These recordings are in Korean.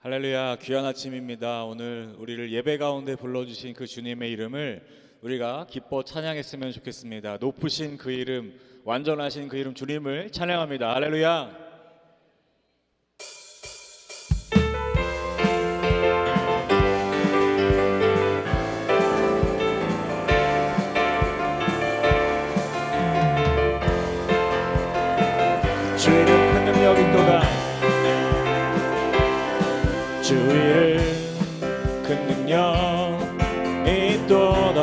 할렐루야, 귀한 아침입니다. 오늘 우리를 예배 가운데 불러주신 그 주님의 이름을 우리가 기뻐 찬양했으면 좋겠습니다. 높으신 그 이름, 완전하신 그 이름 주님을 찬양합니다. 할렐루야. 주의 이름 큰 능력이 주 이름 큰 능력 있도다.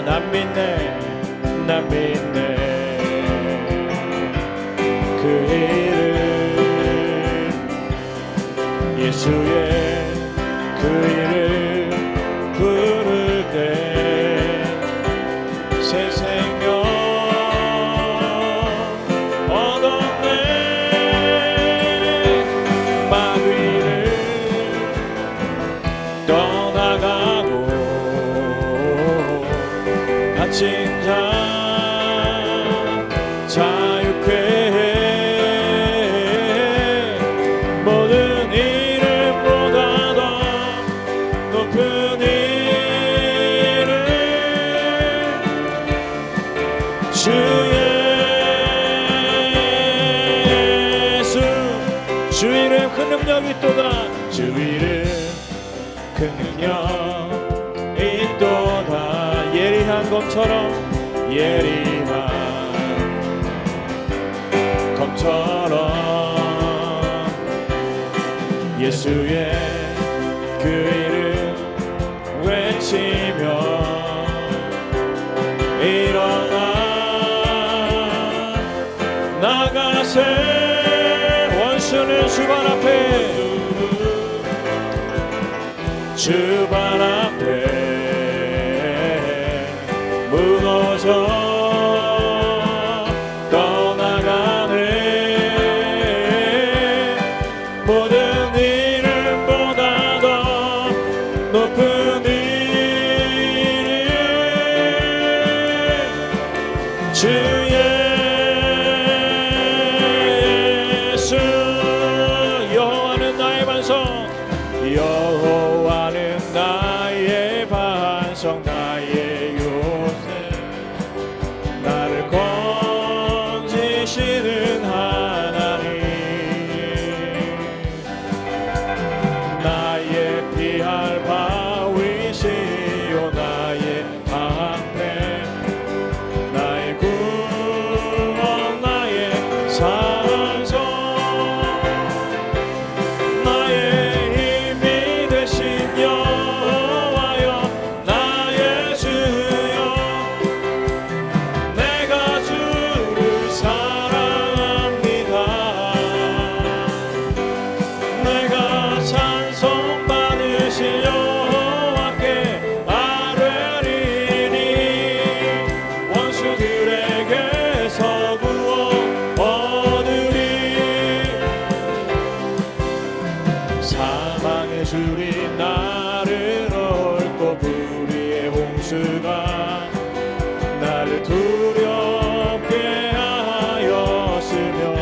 난 믿네 난 믿네 그 이름 예수의 그 이름 부를 때 새 생명 얻었네. 마귀를 떠나가고 갇힌 자 자유케 해. 모든 이름보다 더 높은 이름 주 예수 주 이름 큰 능력이 있도다. 주 이름 큰 능력 있도다. 예리한 검처럼 예리한 검처럼 예수의 그 이름 외치며 일어나 나가세. 원수는 주발 앞에 주발 앞에 무너져 떠나가네. 모든 이름보다 더 높은 이름 주 예수. 여호와는 나의 반석 여호와는 나의 반석 나의 요새 나를 건지시는 하나님 나의 피할 바위시요 나의 방패 나의 구원 나의 산성 나의 힘이 되신 여호와여 나의 주여 내가 주를 사랑합니다. 내가 찬송 받으실 여호와께 아뢰리니 원수들에게서 구원 얻으리. 사망의 줄이 나를 얽고 불의의 홍수가 나를 두렵게 하였으며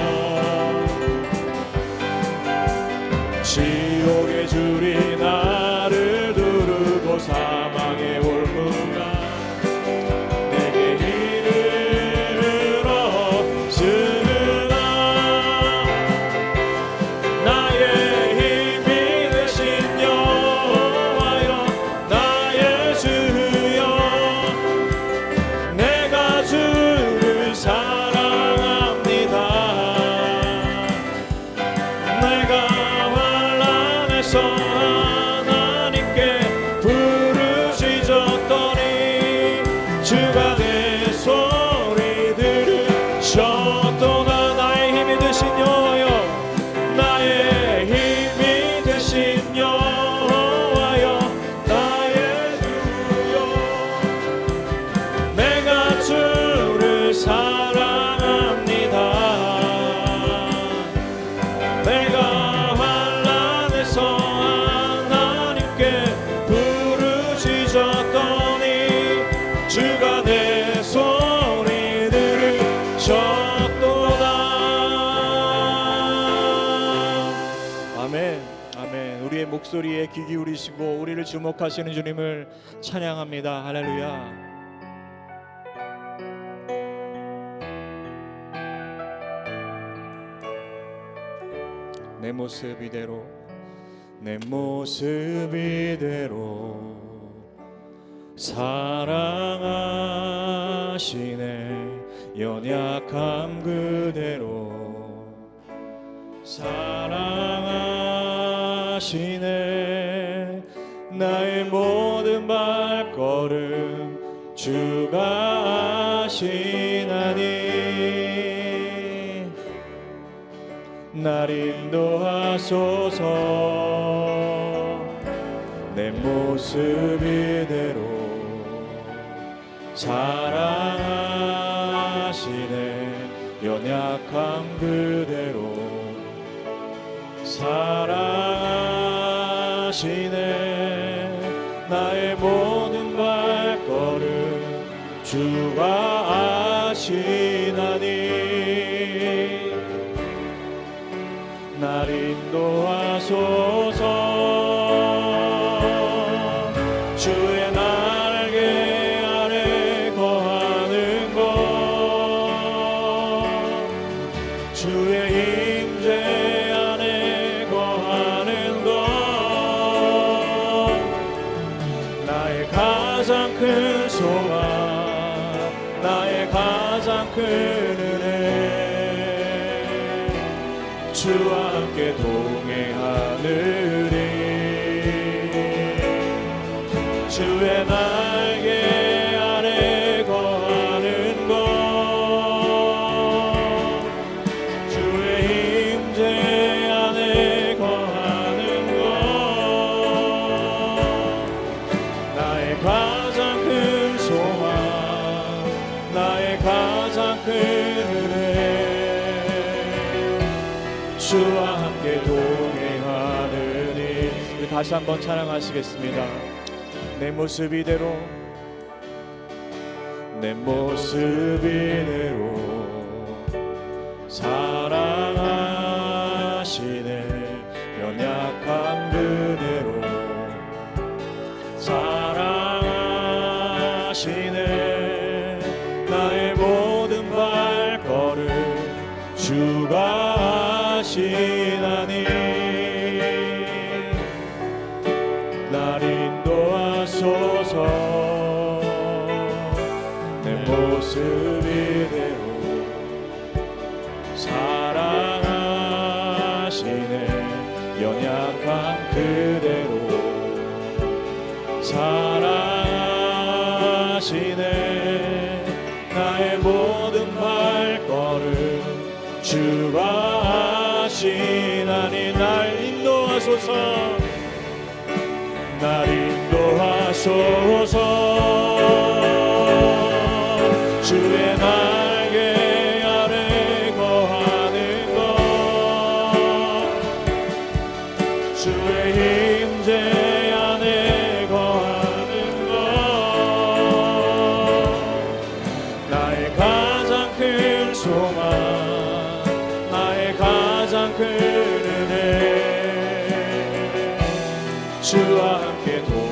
지옥의 줄이 나를 두르고 사망의 올무가 내게 이를 없으나 나의 힘이 되신 여호와여 나의 주여 내가 주를 사랑합니다. 내가 환난에서 하나님께 부르짖었더니 주가 내 소리 들으셨도다. 나의 힘이 되신 여호와여 나의 힘이 되신 여호와여 나의 주여 내가 주를 사랑합니다. 내가 환난에서 하나님께 부르짖었더니 주가 내 소리 들으셨도다. 아멘 아멘. 우리의 목소리에 귀 기울이시고 우리를 주목하시는 주님을 찬양합니다. 할렐루야. 내 모습 이대로 내 모습 이대로 사랑하시네. 연약함 그대로 사랑하시네. 인도하시네. 나의 모든 발걸음 주가 하시나니 날 인도하소서. 내 모습 이대로 사랑하시네. 연약함 그대로 사랑하시네. 나의 모든 발걸음 주가 아시나니 날 인도하소서. 주의 날개 아래 거하는 것, 주의 임재 안에 거하는 것, 나의 가장 큰 소망, 나의 가장 큰 은혜, 주와 함께 동행하느니. 주의 날개 아래 거하는 것, 주의 임재 안에 거하는 것, 나의 가장 큰 소망, 나의 가장 큰 은혜, 주와 함께 동행하느니. 다시 한번 찬양하시겠습니다. 내 모습 이대로, 내 모습 이대로 사랑하시네. 연약한 그대로 사랑하시네. 나의 모든 발걸음 주가 하시나니 날 인도하소서. 내 모습 이대로 사랑하시네. 연약한 그대로 사랑하시네. 나의 모든 발걸음 주가 하시나니 날 인도하소서. 날 인도하소서. 주의 날개 아래 거하는 것, 주의 임재 안에 거하는 것, 나의 가장 큰 소망, 나의 가장 큰 은혜, 주와 함께 동행하느니.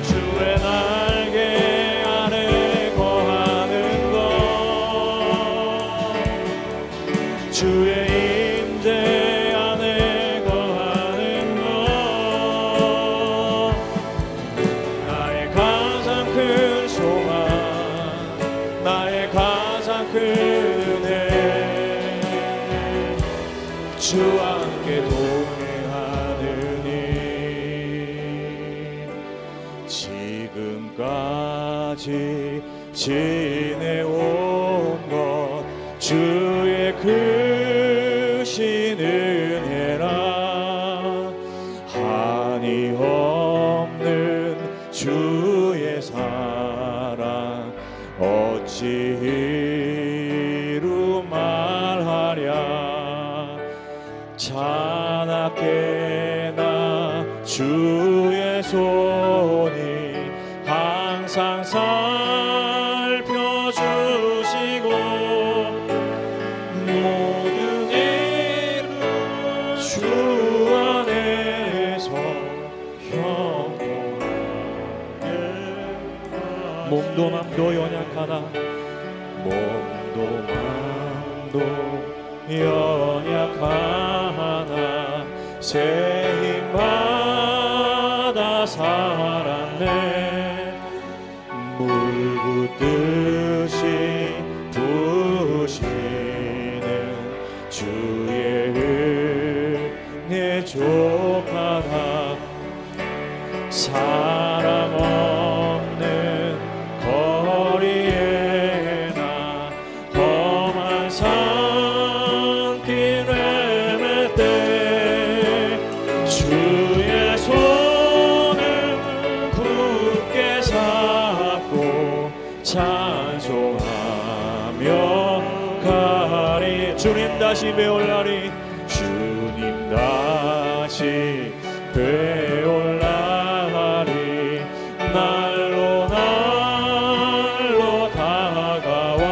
주의 날개 아래 거하는 것, 주의 임재 안에 거하는 것, 나의 가장 큰 소망, 나의 가장 큰 은혜, 주와 함께 동행하느니. 지금까지 지내온 것 주의 크신 은혜라. 한이 없는 주의 사랑 어찌 이루 말하랴. 자나깨나 주의 손이 항상 살펴주시고 모든 일을 주 안에서 형통하게. 몸도 맘도 연약하나 몸도 맘도 연약하나 새 힘받아 살았네. 물 붓듯이 부시는 주의 은혜 족하다 사람 없는 거리에나 험한 산길 헤맬 때 주의 손을 굳게 잡고 찬송하며 가리 주님 다시 배울라니 주님 다시 배울라니 날로 날로 다가와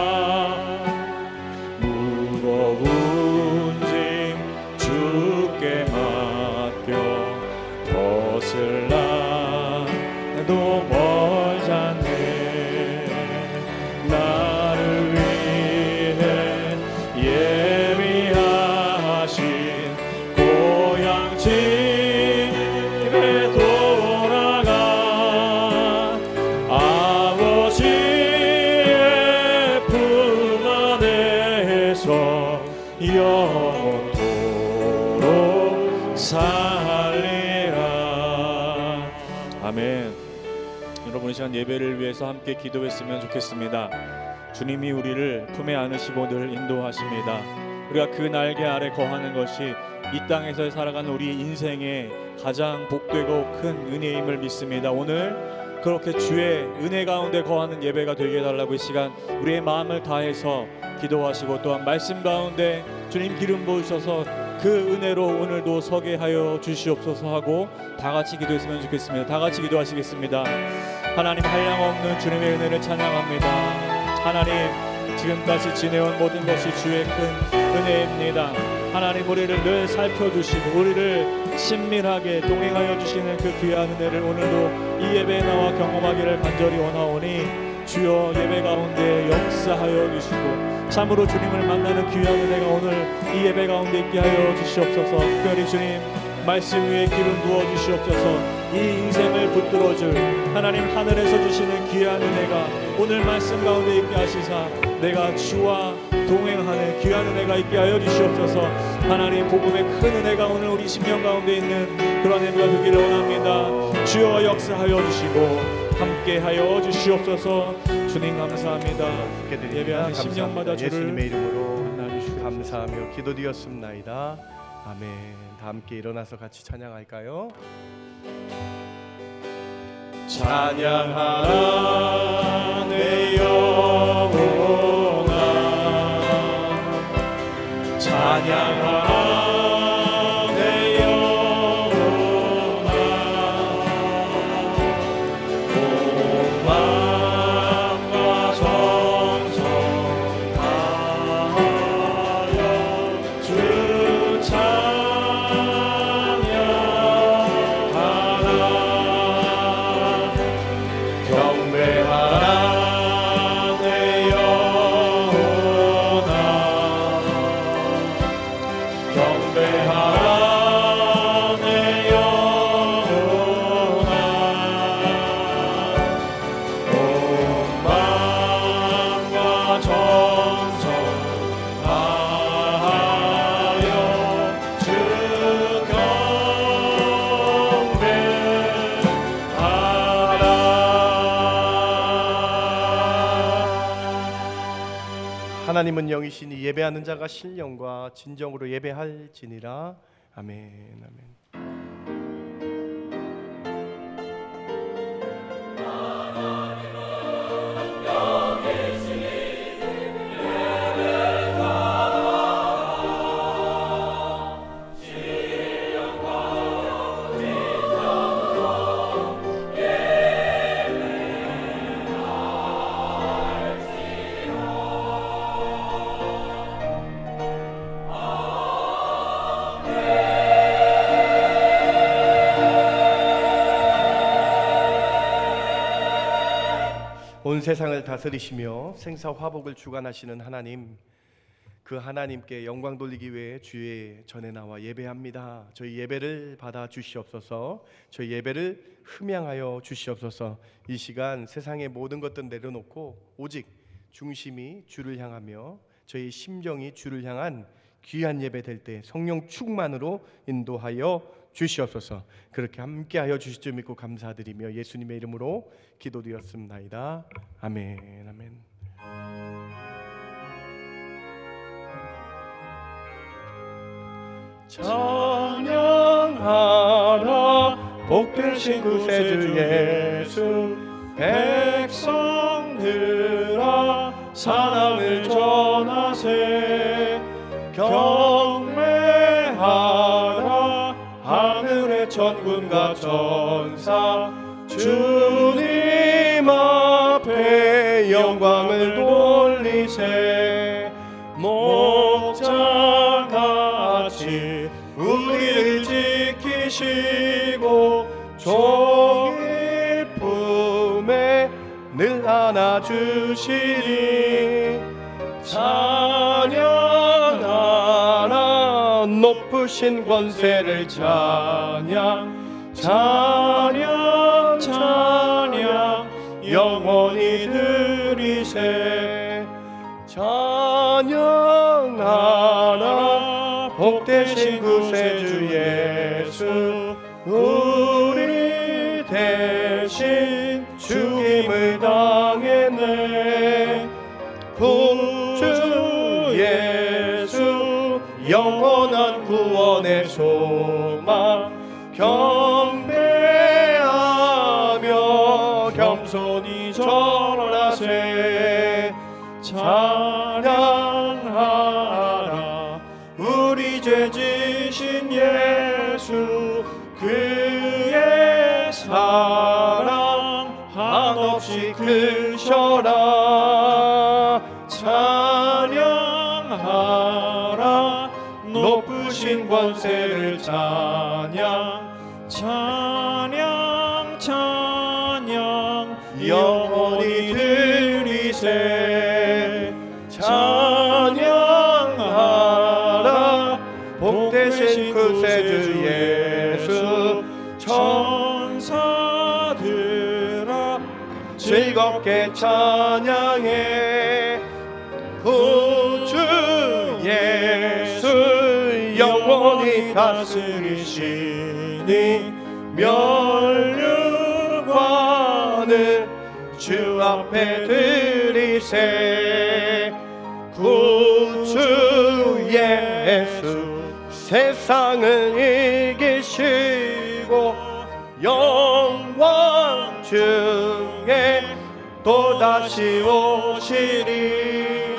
무거운 짐 주께 맡겨 벗을라도 멀잖네 나를 위해 예비하신 고향 집에 돌아가 아버지의 품 안에서 영원토록 살리라. 아멘. 여러분 이 시간 예배를 위해서 함께 기도했으면 좋겠습니다. 주님이 우리를 품에 안으시고 늘 인도하십니다. 우리가 그 날개 아래 거하는 것이 이 땅에서 살아가는 우리 인생의 가장 복되고 큰 은혜임을 믿습니다. 오늘 그렇게 주의 은혜 가운데 거하는 예배가 되게 해달라고 이 시간 우리의 마음을 다해서 기도하시고 또한 말씀 가운데 주님 기름 부으셔서 그 은혜로 오늘도 서게 하여 주시옵소서 하고 다 같이 기도했으면 좋겠습니다. 다 같이 기도하시겠습니다. 하나님 한량없는 주님의 은혜를 찬양합니다. 하나님 지금까지 지내온 모든 것이 주의 큰 은혜입니다. 하나님 우리를 늘 살펴주시고 우리를 친밀하게 동행하여 주시는 그 귀한 은혜를 오늘도 이 예배에 나와 경험하기를 간절히 원하오니 주여 예배 가운데 역사하여 주시고 참으로 주님을 만나는 귀한 은혜가 오늘 이 예배 가운데 있게 하여 주시옵소서. 특별히 주님 말씀 위에 기름 부어 주시옵소서. 이 인생을 붙들어줄 하나님 하늘에서 주시는 귀한 은혜가 오늘 말씀 가운데 있게 하시사 내가 주와 동행하는 귀한 은혜가 있게 하여 주시옵소서. 하나님 복음의 큰 은혜가 오늘 우리 심령 가운데 있는 그런 예배가 되기를 원합니다. 주여 역사하여 주시고 함께 하여 주시옵소서. 주님 감사합니다. 예배하는 심령마다 주를 예수님의 이름으로 감사하며 기도드렸습나이다. 아멘. 다 함께 일어나서 같이 찬양할까요? 찬양하라 내 영혼아 찬양하라 내 영혼아 온 마음과 정성 다하여 주 경배하라 내 영혼아 경배하라 내 영혼아 온 마음과 정성 다하여 주 경배하라. 하나님은 영이시니 예배하는 자가 신령과 진정으로 예배할지니라. 아멘. 아멘. 온 세상을 다스리시며 생사화복을 주관하시는 하나님, 그 하나님께 영광 돌리기 위해 주의 전에 나와 예배합니다. 저희 예배를 받아 주시옵소서. 저희 예배를 흠양하여 주시옵소서. 이 시간 세상의 모든 것들 내려놓고 오직 중심이 주를 향하며 저희 심정이 주를 향한 귀한 예배 될 때 성령 충만으로 인도하여 주시옵소서. 그렇게 함께하여 주실 줄 믿고 감사드리며 예수님의 이름으로 기도드렸습니다. 아멘. 아멘. 찬양하라 복되신 구세주 예수. 백성들아 사랑을 전하세. 경배하라 하늘의 천군과 천사. 주님 앞에 영광을 돌리세. 목자같이 우리를 지키시고 종일 품에 늘 안아주시니. 찬양하라 높으신 권세를 찬양. 찬양 찬양 영원히 드리세. 찬양하라 복되신 구세주 예수. 우리 대신 죽임을 당했네. 구주 예수 영원한 구원의 소망. 경배하며 겸손히 절하세. 찬양하라 우리 죄 지신 예수. 그의 사랑 한없이 크셔라. 찬양하라 높으신 권세를 찬양. 찬양 찬양 영원히 드리세. 찬양하라 복되신 구세주 예수. 천사들아 즐겁게 찬양해. 구주 예수 영원히 다스리시니. 면류관을 주 앞에 드리세. 구주 예수 세상을 이기시고 영광 중에 또다시 오시리.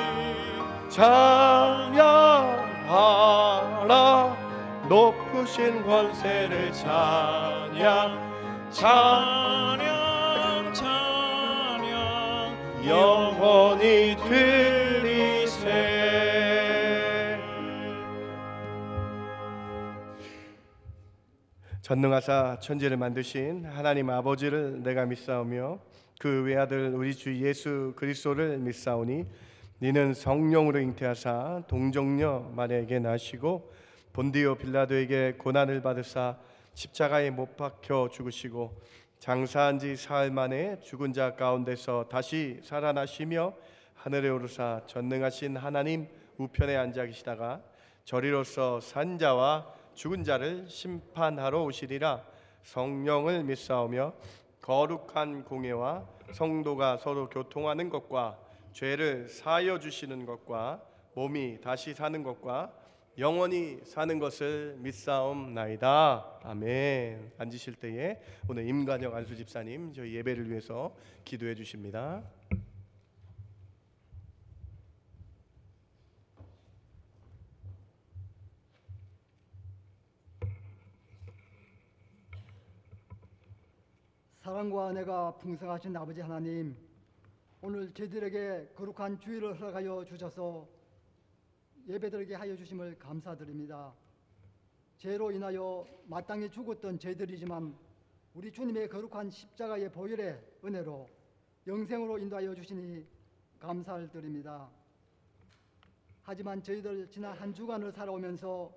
찬양하라 높으신 권세를 찬양. 찬양 찬양 영원히 드리세. 전능하사 천지를 만드신 하나님 아버지를 내가 믿사오며 그 외아들 우리 주 예수 그리스도를 믿사오니. 이는 성령으로 잉태하사 동정녀 마리아에게 나시고 본디오 빌라도에게 고난을 받으사 십자가에 못 박혀 죽으시고 장사한 지 사흘 만에 죽은 자 가운데서 다시 살아나시며 하늘에 오르사 전능하신 하나님 우편에 앉아 계시다가 저리로서 산 자와 죽은 자를 심판하러 오시리라. 성령을 믿사오며 거룩한 공예와 성도가 서로 교통하는 것과 죄를 사하여 주시는 것과 몸이 다시 사는 것과 영원히 사는 것을 믿사옵나이다. 아멘. 앉으실 때에 오늘 임관영 안수 집사님 저희 예배를 위해서 기도해 주십니다. 사랑과 은혜가 풍성하신 아버지 하나님, 오늘 저희들에게 거룩한 주일을 허락하여 주셔서 예배드리게 하여 주심을 감사드립니다. 죄로 인하여 마땅히 죽었던 저희들이지만 우리 주님의 거룩한 십자가의 보혈의 은혜로 영생으로 인도하여 주시니 감사를 드립니다. 하지만 저희들 지난 한 주간을 살아오면서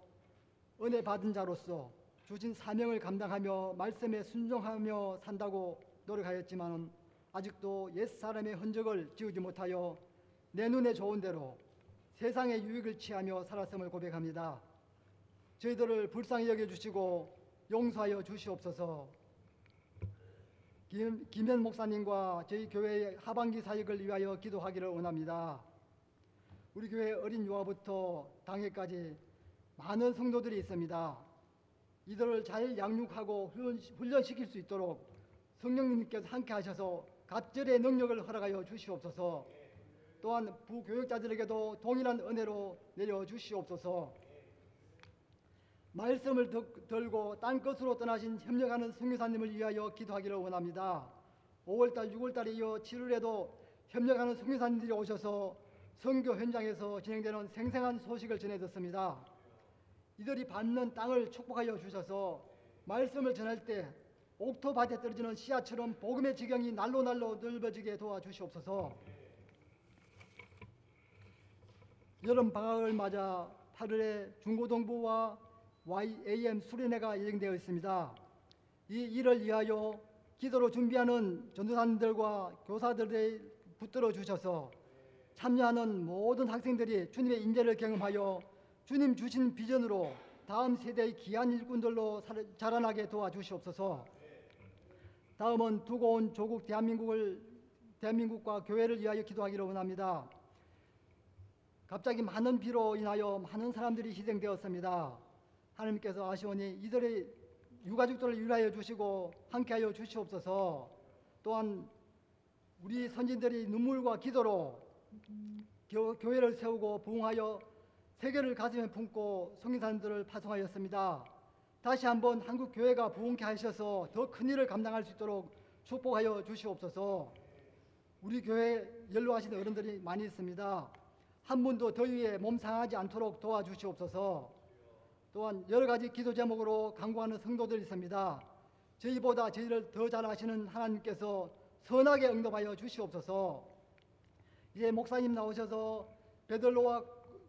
은혜 받은 자로서 주신 사명을 감당하며 말씀에 순종하며 산다고 노력하였지만 아직도 옛사람의 흔적을 지우지 못하여 내 눈에 좋은 대로 세상의 유익을 취하며 살았음을 고백합니다. 저희들을 불쌍히 여겨주시고 용서하여 주시옵소서. 김현 목사님과 저희 교회의 하반기 사역을 위하여 기도하기를 원합니다. 우리 교회 어린 유아부터 당회까지 많은 성도들이 있습니다. 이들을 잘 양육하고 훈련시킬 수 있도록 성령님께서 함께 하셔서 갑절의 능력을 허락하여 주시옵소서. 또한 부교육자들에게도 동일한 은혜로 내려 주시옵소서. 말씀을 들고 딴 것으로 떠나신 협력하는 선교사님을 위하여 기도하기를 원합니다. 5월달 6월달에 이어 7월에도 협력하는 선교사님들이 오셔서 선교 현장에서 진행되는 생생한 소식을 전해 듣습니다. 이들이 받는 땅을 축복하여 주셔서 말씀을 전할 때 옥토밭에 떨어지는 씨앗처럼 복음의 지경이 날로 넓어지게 도와주시옵소서. 여름 방학을 맞아 8월에 중고등부와 YAM 수련회가 예정되어 있습니다. 이 일을 위하여 기도로 준비하는 전도사님들과 교사들에 붙들어 주셔서 참여하는 모든 학생들이 주님의 인재를 경험하여 주님 주신 비전으로 다음 세대의 귀한 일꾼들로 자라나게 도와주시옵소서. 다음은 두고 온 조국 대한민국과 교회를 위하여 기도하기를 원합니다. 갑자기 많은 비로 인하여 많은 사람들이 희생되었습니다. 하나님께서 아시오니 이들의 유가족들을 위하여 주시고 함께하여 주시옵소서. 또한 우리 선진들이 눈물과 기도로 교회를 세우고 부흥하여 세계를 가슴에 품고 선교사님들을 파송하였습니다. 다시 한번 한국 교회가 부흥케 하셔서 더 큰 일을 감당할 수 있도록 축복하여 주시옵소서. 우리 교회에 연로하신 어른들이 많이 있습니다. 한 분도 더위에 몸 상하지 않도록 도와주시옵소서. 또한 여러 가지 기도 제목으로 간구하는 성도들이 있습니다. 저희보다 저희를 더 잘 아시는 하나님께서 선하게 응답하여 주시옵소서. 이제 목사님 나오셔서 베들로와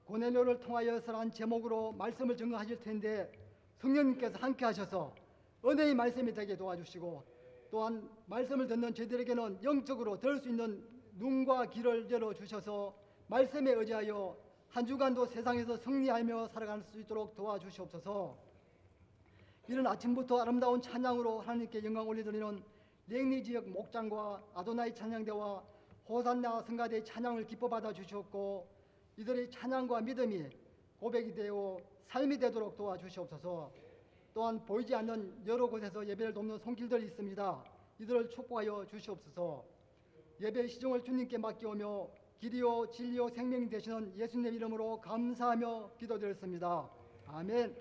고넬료를 통하여서란 제목으로 말씀을 증거하실 텐데 성령님께서 함께 하셔서 은혜의 말씀이 되게 도와주시고 또한 말씀을 듣는 저희들에게는 영적으로 들을 수 있는 눈과 귀를 열어주셔서 말씀에 의지하여 한 주간도 세상에서 승리하며 살아갈 수 있도록 도와주시옵소서. 이른 아침부터 아름다운 찬양으로 하나님께 영광 올려드리는 랭리 지역 목장과 아도나이 찬양대와 호산나 성가대의 찬양을 기뻐 받아 주셨고 이들의 찬양과 믿음이 고백이 되어 삶이 되도록 도와주시옵소서. 또한 보이지 않는 여러 곳에서 예배를 돕는 손길들이 있습니다. 이들을 축복하여 주시옵소서. 예배 시종을 주님께 맡기오며 길이요 진리요 생명이 되시는 예수님 이름으로 감사하며 기도드렸습니다. 아멘.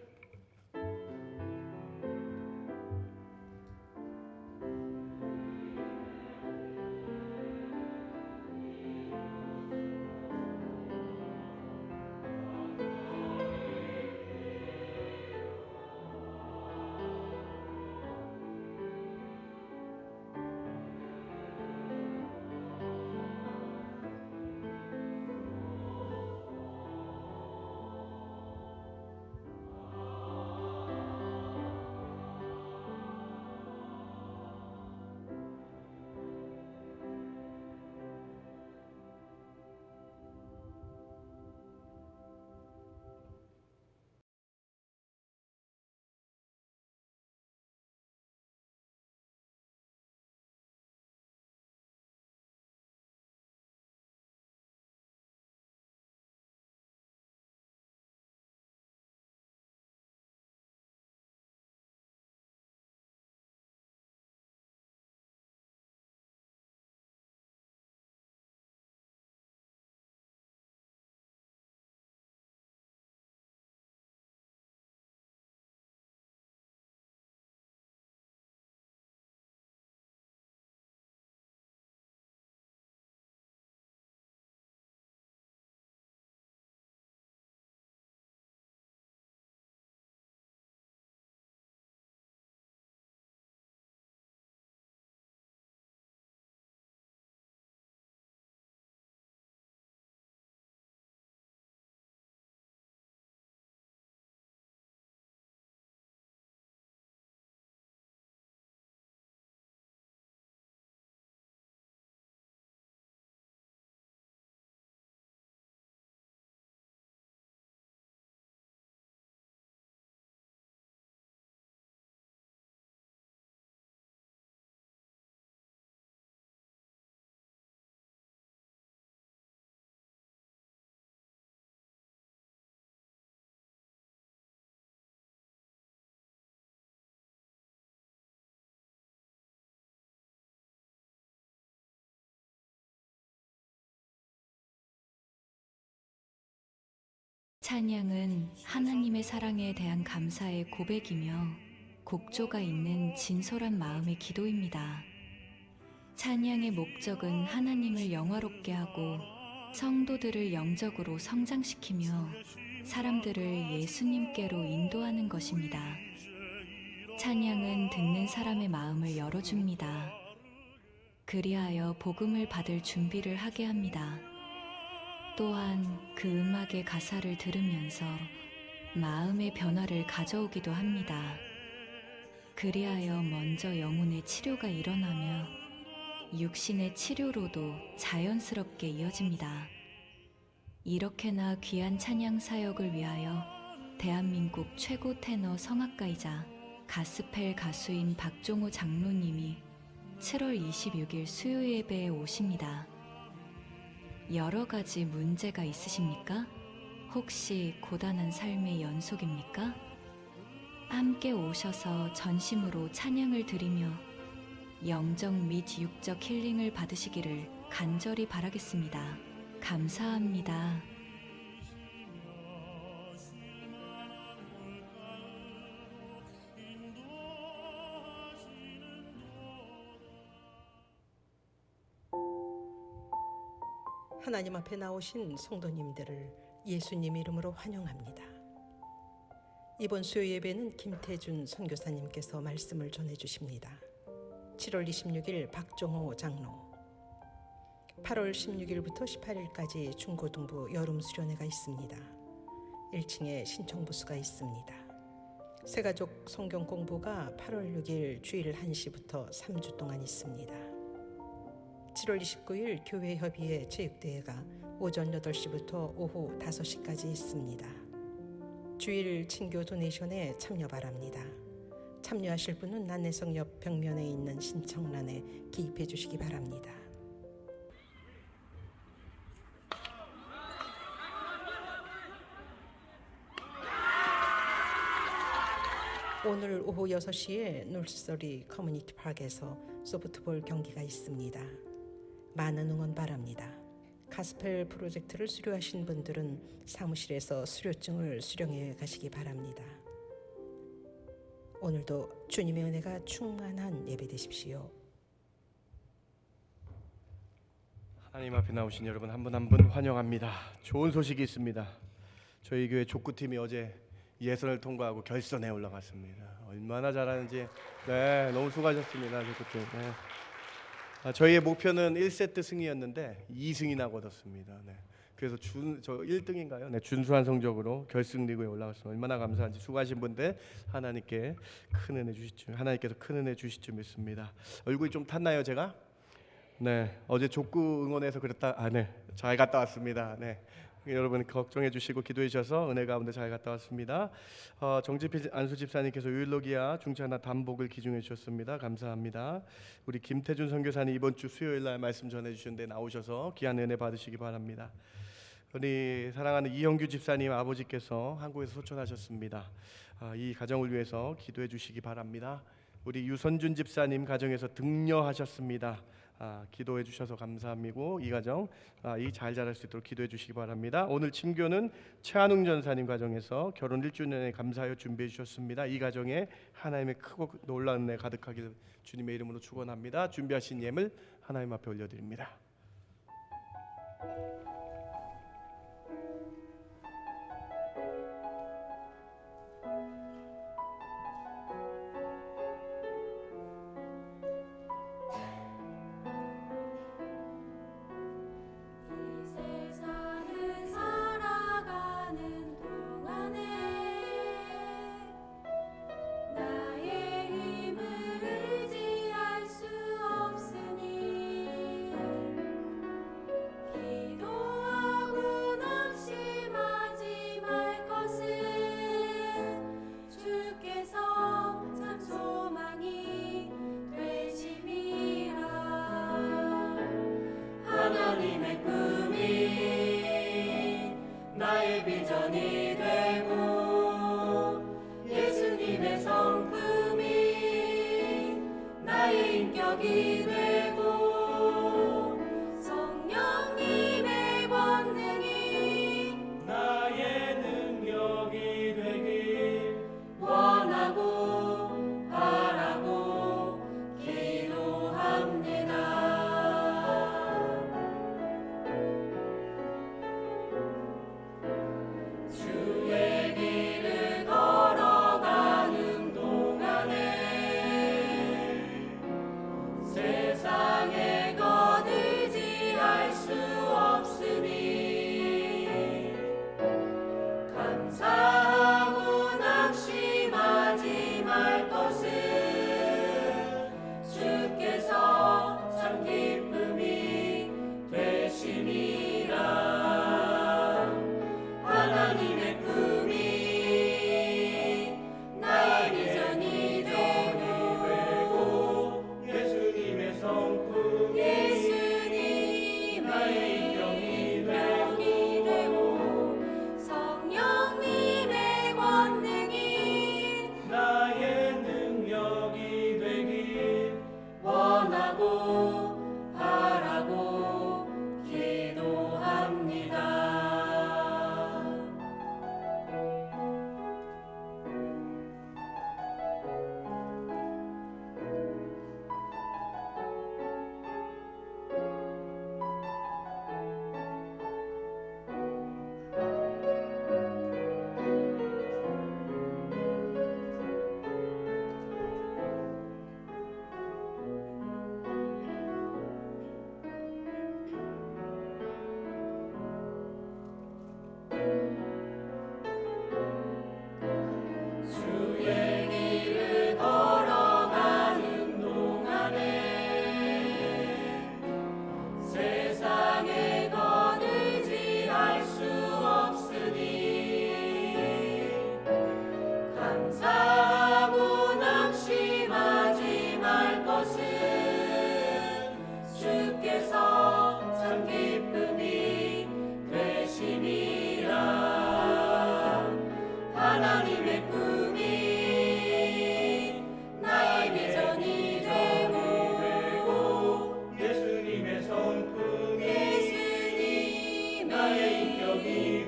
찬양은 하나님의 사랑에 대한 감사의 고백이며 곡조가 있는 진솔한 마음의 기도입니다. 찬양의 목적은 하나님을 영화롭게 하고 성도들을 영적으로 성장시키며 사람들을 예수님께로 인도하는 것입니다. 찬양은 듣는 사람의 마음을 열어줍니다. 그리하여 복음을 받을 준비를 하게 합니다. 또한 그 음악의 가사를 들으면서 마음의 변화를 가져오기도 합니다. 그리하여 먼저 영혼의 치료가 일어나며 육신의 치료로도 자연스럽게 이어집니다. 이렇게나 귀한 찬양 사역을 위하여 대한민국 최고 테너 성악가이자 가스펠 가수인 박종호 장로님이 7월 26일 수요 예배에 오십니다. 여러 가지 문제가 있으십니까? 혹시 고단한 삶의 연속입니까? 함께 오셔서 전심으로 찬양을 드리며 영적 및 육적 힐링을 받으시기를 간절히 바라겠습니다. 감사합니다. 하나님 앞에 나오신 성도님들을 예수님 이름으로 환영합니다. 이번 수요 예배는 김태준 선교사님께서 말씀을 전해주십니다. 7월 26일 박종호 장로, 8월 16일부터 18일까지 중고등부 여름 수련회가 있습니다. 1층에 신청부스가 있습니다. 새가족 성경 공부가 8월 6일 주일 1시부터 3주 동안 있습니다. 7월 29일 교회협의회 체육대회가 오전 8시부터 오후 5시까지 있습니다. 주일 친교 도네이션에 참여 바랍니다. 참여하실 분은 난내성 옆 벽면에 있는 신청란에 기입해 주시기 바랍니다. 오늘 오후 6시에 놀서리 커뮤니티 파크에서 소프트볼 경기가 있습니다. 많은 응원 바랍니다. 가스펠 프로젝트를 수료하신 분들은 사무실에서 수료증을 수령해 가시기 바랍니다. 오늘도 주님의 은혜가 충만한 예배 되십시오. 하나님 앞에 나오신 여러분 한 분 한 분 환영합니다. 좋은 소식이 있습니다. 저희 교회 족구팀이 어제 예선을 통과하고 결선에 올라갔습니다. 얼마나 잘하는지 너무 수고하셨습니다. 족구팀. 저희의 목표는 1세트 승리였는데 2승이나 거뒀습니다. 그래서 저 1등인가요? 준수한 성적으로 결승 리그에 올라갔습니다. 얼마나 감사한지. 수고하신 분들 하나님께 큰 은혜 주시죠. 하나님께서 큰 은혜 주실 줄 믿습니다. 얼굴이 좀 탔나요, 제가? 어제 족구 응원해서 그랬다. 잘 갔다 왔습니다. 여러분 걱정해 주시고 기도해 주셔서 은혜 가운데 잘 갔다 왔습니다. 정지필 안수 집사님께서 유일로기아 중차나 단복을 기중해 주셨습니다. 감사합니다. 우리 김태준 선교사님 이번 주 수요일 날 말씀 전해 주셨는데 나오셔서 귀한 은혜 받으시기 바랍니다. 우리 사랑하는 이영규 집사님 아버지께서 한국에서 소천하셨습니다. 이 가정을 위해서 기도해 주시기 바랍니다. 우리 유선준 집사님 가정에서 등려하셨습니다. 기도해 주셔서 감사합니다. 이 가정 잘 자랄 수 있도록 기도해 주시기 바랍니다. 오늘 친교는 최한웅 전사님 가정에서 결혼 1주년에 감사하여 준비해 주셨습니다. 이 가정에 하나님의 크고 놀라운 은혜 가득하길 주님의 이름으로 축원합니다. 준비하신 예물 하나님 앞에 올려드립니다. 기도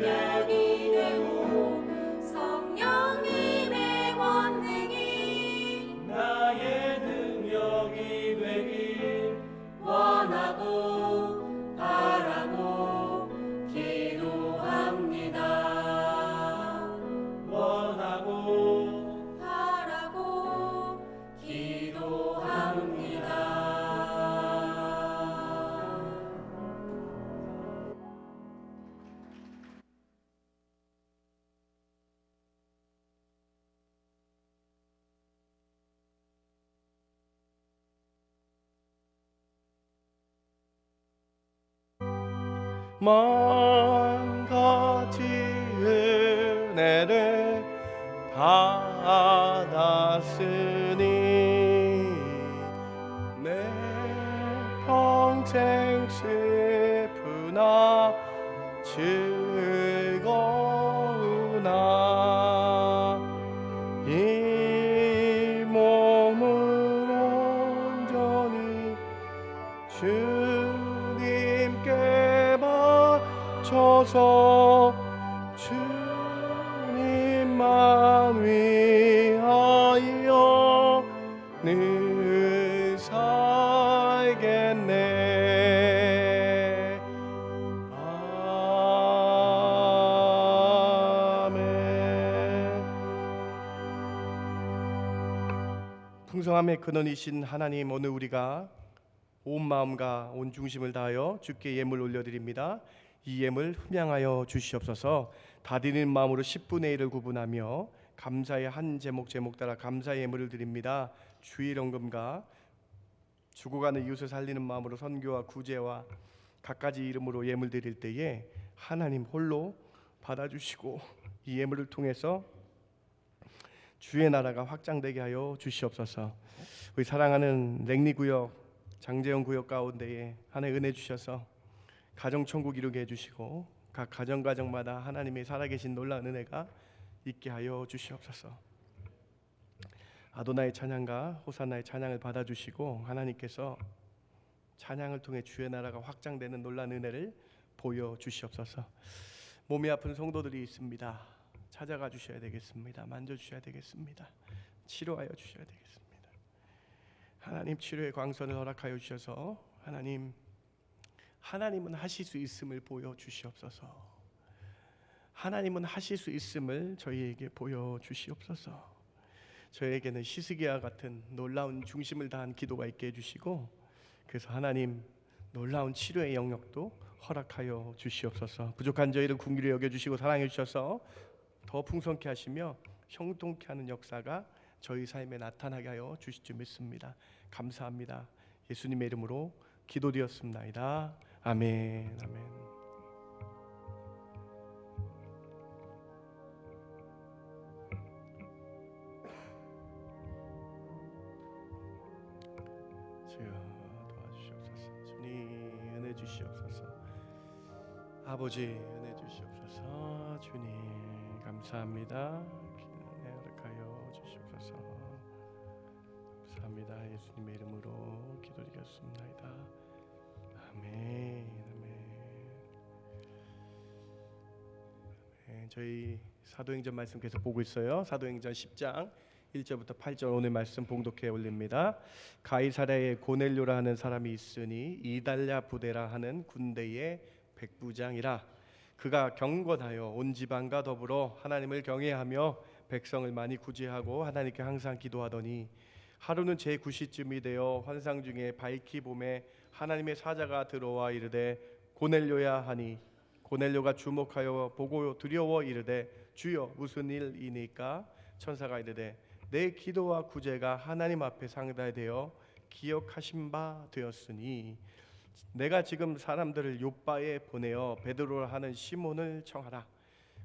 새벽이 되고 성령님의 권능이 나의 능력이 되길 원하고 바라고 기도합니다. 원하고 바라고 기도합니다. 먼 가지 은혜를 받았으니 내 평생 슬프나 즐거우나 이 몸을 온전히 주님께 바쳐서 주님만 위하여 늘 살겠네. 아멘. 풍성함의 근원이신 하나님, 오늘 우리가 온 마음과 온 중심을 다하여 주께 예물 올려드립니다. 이 예물 흠양하여 주시옵소서. 다 드리는 마음으로 10분의 1을 구분하며 감사의 한 제목 따라 감사의 예물을 드립니다. 주일연금과 죽어가는 이웃을 살리는 마음으로 선교와 구제와 갖가지 이름으로 예물 드릴 때에 하나님 홀로 받아주시고 이 예물을 통해서 주의 나라가 확장되게 하여 주시옵소서. 우리 사랑하는 랭리구역 장재영 구역 가운데에 하나님 은혜 주셔서 가정천국 이루게 해주시고 각 가정마다 하나님의 살아계신 놀라운 은혜가 있게 하여 주시옵소서. 아도나의 찬양과 호산나의 찬양을 받아주시고 하나님께서 찬양을 통해 주의 나라가 확장되는 놀라운 은혜를 보여주시옵소서. 몸이 아픈 성도들이 있습니다. 찾아가 주셔야 되겠습니다. 만져주셔야 되겠습니다. 치료하여 주셔야 되겠습니다. 하나님 치료의 광선을 허락하여 주셔서 하나님은 하실 수 있음을 보여주시옵소서. 하나님은 하실 수 있음을 저희에게 보여주시옵소서. 저에게는 히스기야 같은 놀라운 중심을 다한 기도가 있게 해주시고 그래서 하나님 놀라운 치료의 영역도 허락하여 주시옵소서. 부족한 저희를 긍휼히 여겨주시고 사랑해 주셔서 더 풍성케 하시며 형통케 하는 역사가 저희 삶에 나타나게 하여 주실 줄 믿습니다. 감사합니다. 예수님의 이름으로 기도드렸습니다. 아멘. 아멘. 주여 도와주시옵소서. 주님 은혜 주시옵소서. 아버지 은혜 주시옵소서. 주님 감사합니다. 은혜 허락하여 주시옵소서. 감사합니다. 예수님의 이름으로 기도드렸습니다. 아멘. 아멘. 저희 사도행전 말씀 계속 보고 있어요. 사도행전 10장 1절부터 8절 오늘 말씀 봉독해 올립니다. 가이사랴에 고넬료라 하는 사람이 있으니 이달랴 부대라 하는 군대의 백부장이라. 그가 경건하여 온 지방과 더불어 하나님을 경외하며 백성을 많이 구제하고 하나님께 항상 기도하더니 하루는 제9시쯤이 되어 환상 중에 밝히 봄에 하나님의 사자가 들어와 이르되 고넬료야 하니 고넬료가 주목하여 보고 두려워 이르되 주여 무슨 일이니까? 천사가 이르되 내 기도와 구제가 하나님 앞에 상달되어 기억하신 바 되었으니 내가 지금 사람들을 요바에 보내어 베드로라 하는 시몬을 청하라.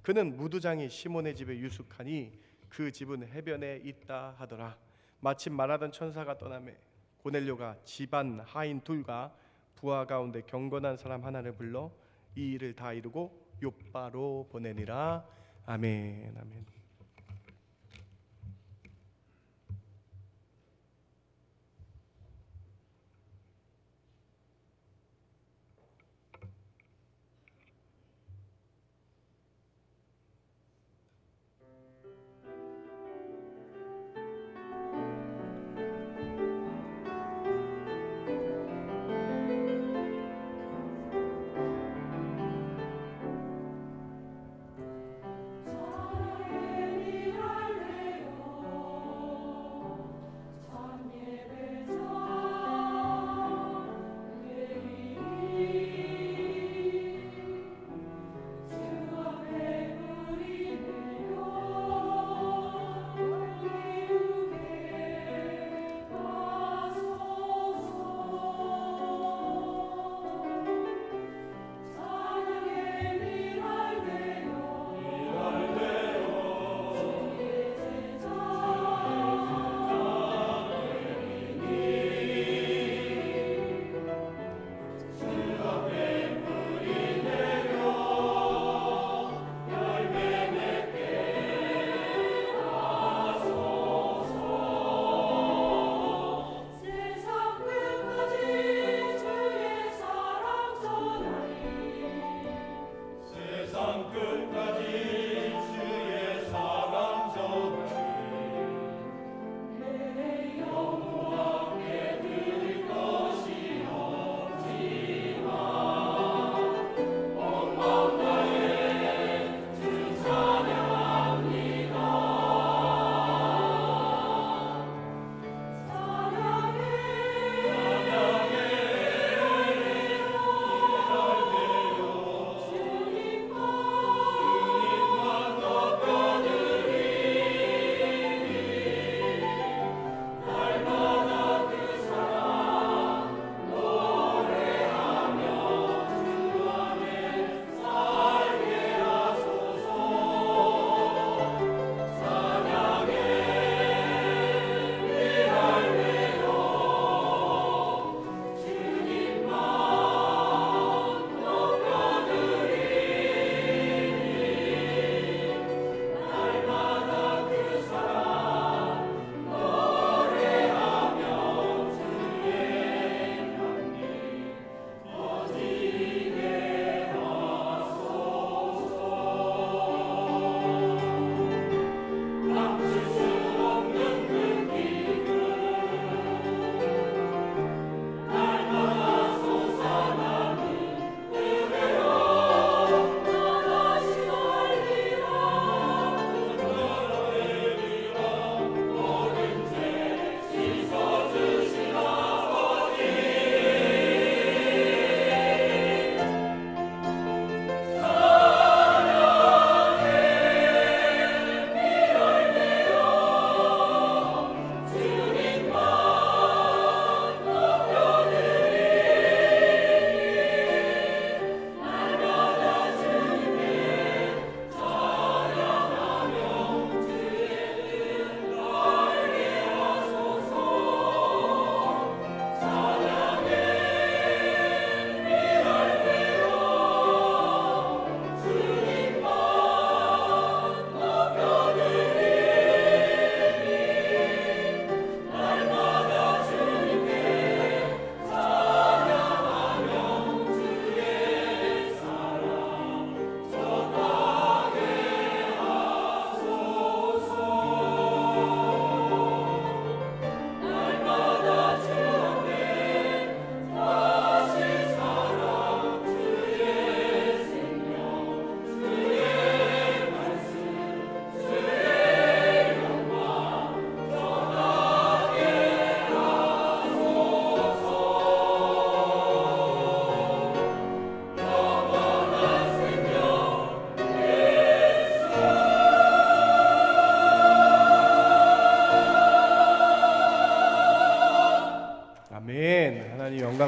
그는 무두장이 시몬의 집에 유숙하니 그 집은 해변에 있다 하더라. 마침 말하던 천사가 떠나매 고넬료가 집안 하인 둘과 부하 가운데 경건한 사람 하나를 불러 이 일을 다 이루고 요바로 보내니라. 아멘. 아멘.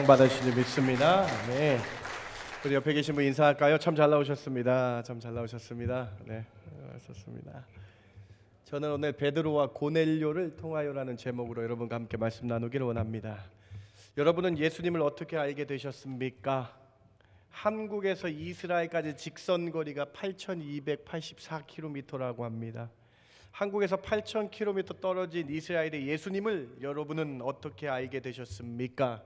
받으신 줄 믿습니다. 네. 우리 옆에 계신 분 인사할까요? 참 잘 나오셨습니다. 참 잘 나오셨습니다. 네, 좋습니다. 저는 오늘 베드로와 고넬료를 통하여라는 제목으로 여러분과 함께 말씀 나누기를 원합니다. 여러분은 예수님을 어떻게 알게 되셨습니까? 한국에서 이스라엘까지 직선 거리가 8,284km라고 합니다. 한국에서 8,000km 떨어진 이스라엘의 예수님을 여러분은 어떻게 알게 되셨습니까?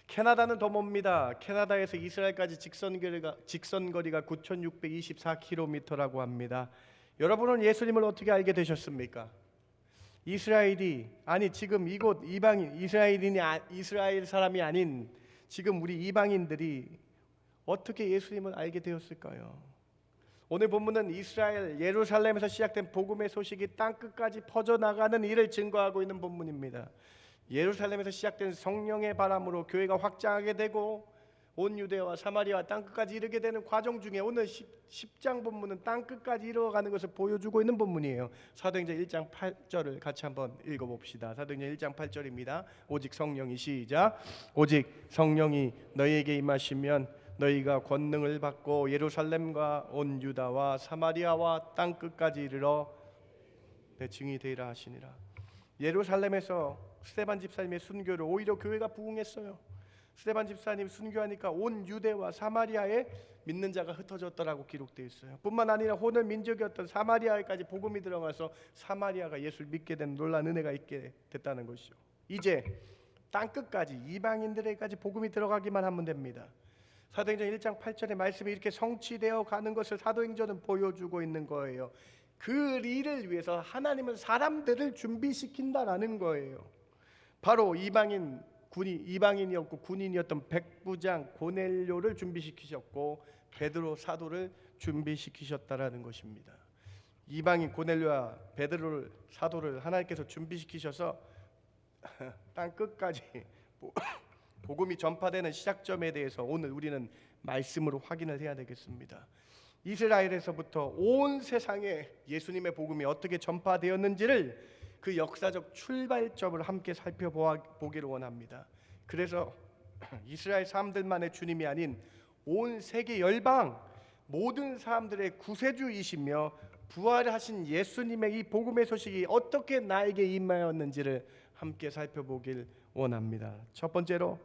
캐나다는 더 멉니다. 캐나다에서 이스라엘까지 직선 거리가 9,624km라고 합니다. 여러분은 예수님을 어떻게 알게 되셨습니까? 이스라엘이 아니 지금 이곳 이방인 이스라엘 사람이 아닌 지금 우리 이방인들이 어떻게 예수님을 알게 되었을까요? 오늘 본문은 이스라엘 예루살렘에서 시작된 복음의 소식이 땅끝까지 퍼져나가는 일을 증거하고 있는 본문입니다. 예루살렘에서 시작된 성령의 바람으로 교회가 확장하게 되고 온 유대와 사마리아와 땅끝까지 이르게 되는 과정 중에 오늘 10장 본문은 땅끝까지 이루어가는 것을 보여주고 있는 본문이에요. 사도행전 1장 8절을 같이 한번 읽어봅시다. 사도행전 1장 8절입니다. 오직 성령이 시작. 오직 성령이 너희에게 임하시면 너희가 권능을 받고 예루살렘과 온 유다와 사마리아와 땅끝까지 이르러 내 증인이 되리라 하시니라. 예루살렘에서 스데반 집사님의 순교를 오히려 교회가 부흥했어요. 스데반 집사님 순교하니까 온 유대와 사마리아에 믿는 자가 흩어졌더라고 기록되어 있어요. 뿐만 아니라 호늘 민족이었던 사마리아에까지 복음이 들어가서 사마리아가 예수를 믿게 된 놀라운 은혜가 있게 됐다는 것이죠. 이제 땅끝까지 이방인들에게까지 복음이 들어가기만 하면 됩니다. 사도행전 1장 8절의 말씀이 이렇게 성취되어 가는 것을 사도행전은 보여주고 있는 거예요. 그 일을 위해서 하나님은 사람들을 준비시킨다라는 거예요. 바로 이방인이었고 군인이었던 백부장 고넬료를 준비시키셨고 베드로 사도를 준비시키셨다라는 것입니다. 이방인 고넬료와 베드로 사도를 하나님께서 준비시키셔서 땅 끝까지 복음이 전파되는 시작점에 대해서 오늘 우리는 말씀으로 확인을 해야 되겠습니다. 이스라엘에서부터 온 세상에 예수님의 복음이 어떻게 전파되었는지를 그 역사적 출발점을 함께 살펴보기를 원합니다. 그래서 이스라엘 사람들만의 주님이 아닌 온 세계 열방 모든 사람들의 구세주이시며 부활하신 예수님의 이 복음의 소식이 어떻게 나에게 임하였는지를 함께 살펴보길 원합니다. 첫 번째로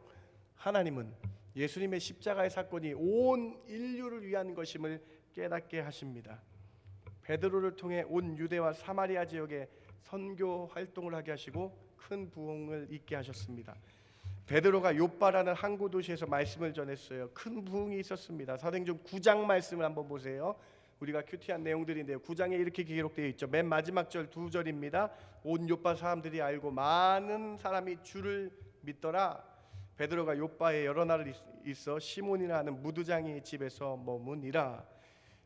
하나님은 예수님의 십자가의 사건이 온 인류를 위한 것임을 깨닫게 하십니다. 베드로를 통해 온 유대와 사마리아 지역에 선교 활동을 하게 하시고 큰 부흥을 있게 하셨습니다. 베드로가 요빠라는 항구 도시에서 말씀을 전했어요. 큰 부흥이 있었습니다. 사도행전 9장 말씀을 한번 보세요. 우리가 큐티한 내용들인데요. 9장에 이렇게 기록되어 있죠. 맨 마지막 절 2절입니다. 온 요빠 사람들이 알고 많은 사람이 주를 믿더라. 베드로가 요빠에 여러 날 있어 시몬이라 하는 무두장이 집에서 머무니라.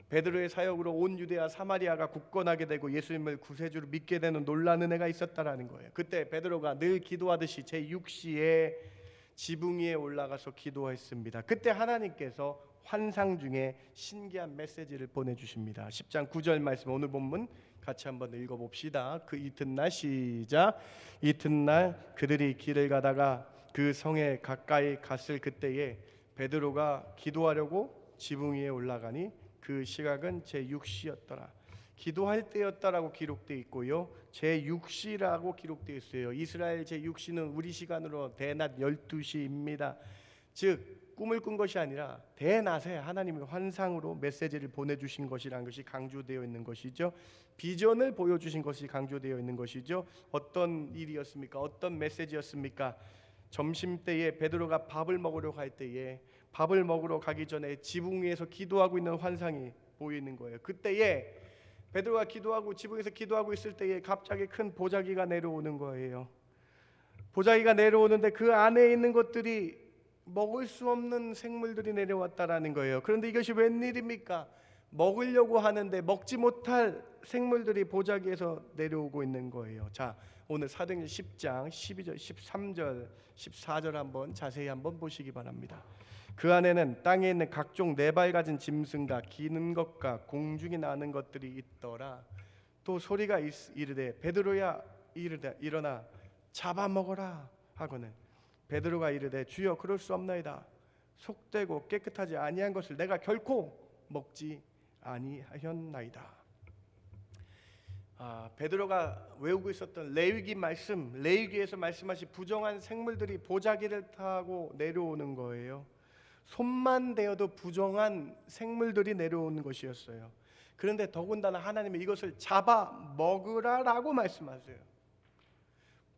베드로의 사역으로 온 유대와 사마리아가 굳건하게 되고 예수님을 구세주로 믿게 되는 놀라운 은혜가 있었다라는 거예요. 그때 베드로가 늘 기도하듯이 제6시에 지붕 위에 올라가서 기도했습니다. 그때 하나님께서 환상 중에 신기한 메시지를 보내주십니다. 10장 9절 말씀 오늘 본문 같이 한번 읽어봅시다. 그 이튿날 시작. 이튿날 그들이 길을 가다가 그 성에 가까이 갔을 그때에 베드로가 기도하려고 지붕 위에 올라가니 그 시각은 제6시였더라. 기도할 때였다라고 기록되어 있고요. 제6시라고 기록되어 있어요. 이스라엘 제6시는 우리 시간으로 대낮 12시입니다. 즉 꿈을 꾼 것이 아니라 대낮에 하나님의 환상으로 메시지를 보내주신 것이라는 것이 강조되어 있는 것이죠. 비전을 보여주신 것이 강조되어 있는 것이죠. 어떤 일이었습니까? 어떤 메시지였습니까? 점심때에 베드로가 밥을 먹으러 갈 때에 밥을 먹으러 가기 전에 지붕 위에서 기도하고 있는 환상이 보이는 거예요. 그때에 베드로가 기도하고 지붕에서 기도하고 있을 때에 갑자기 큰 보자기가 내려오는 거예요. 보자기가 내려오는데 그 안에 있는 것들이 먹을 수 없는 생물들이 내려왔다라는 거예요. 그런데 이것이 웬일입니까? 먹으려고 하는데 먹지 못할 생물들이 보자기에서 내려오고 있는 거예요. 자, 오늘 사도행전 10장 12절, 13절, 14절 한번 자세히 한번 보시기 바랍니다. 그 안에는 땅에 있는 각종 네발 가진 짐승과 기는 것과 공중에 나는 것들이 있더라. 또 소리가 이르되 베드로야 일어나 잡아먹어라 하거늘 베드로가 이르되 주여 그럴 수 없나이다. 속되고 깨끗하지 아니한 것을 내가 결코 먹지 아니하였나이다. 베드로가 외우고 있었던 레위기 말씀, 레위기에서 말씀하신 부정한 생물들이 보자기를 타고 내려오는 거예요. 손만 대어도 부정한 생물들이 내려오는 것이었어요. 그런데 더군다나 하나님은 이것을 잡아 먹으라라고 말씀하세요.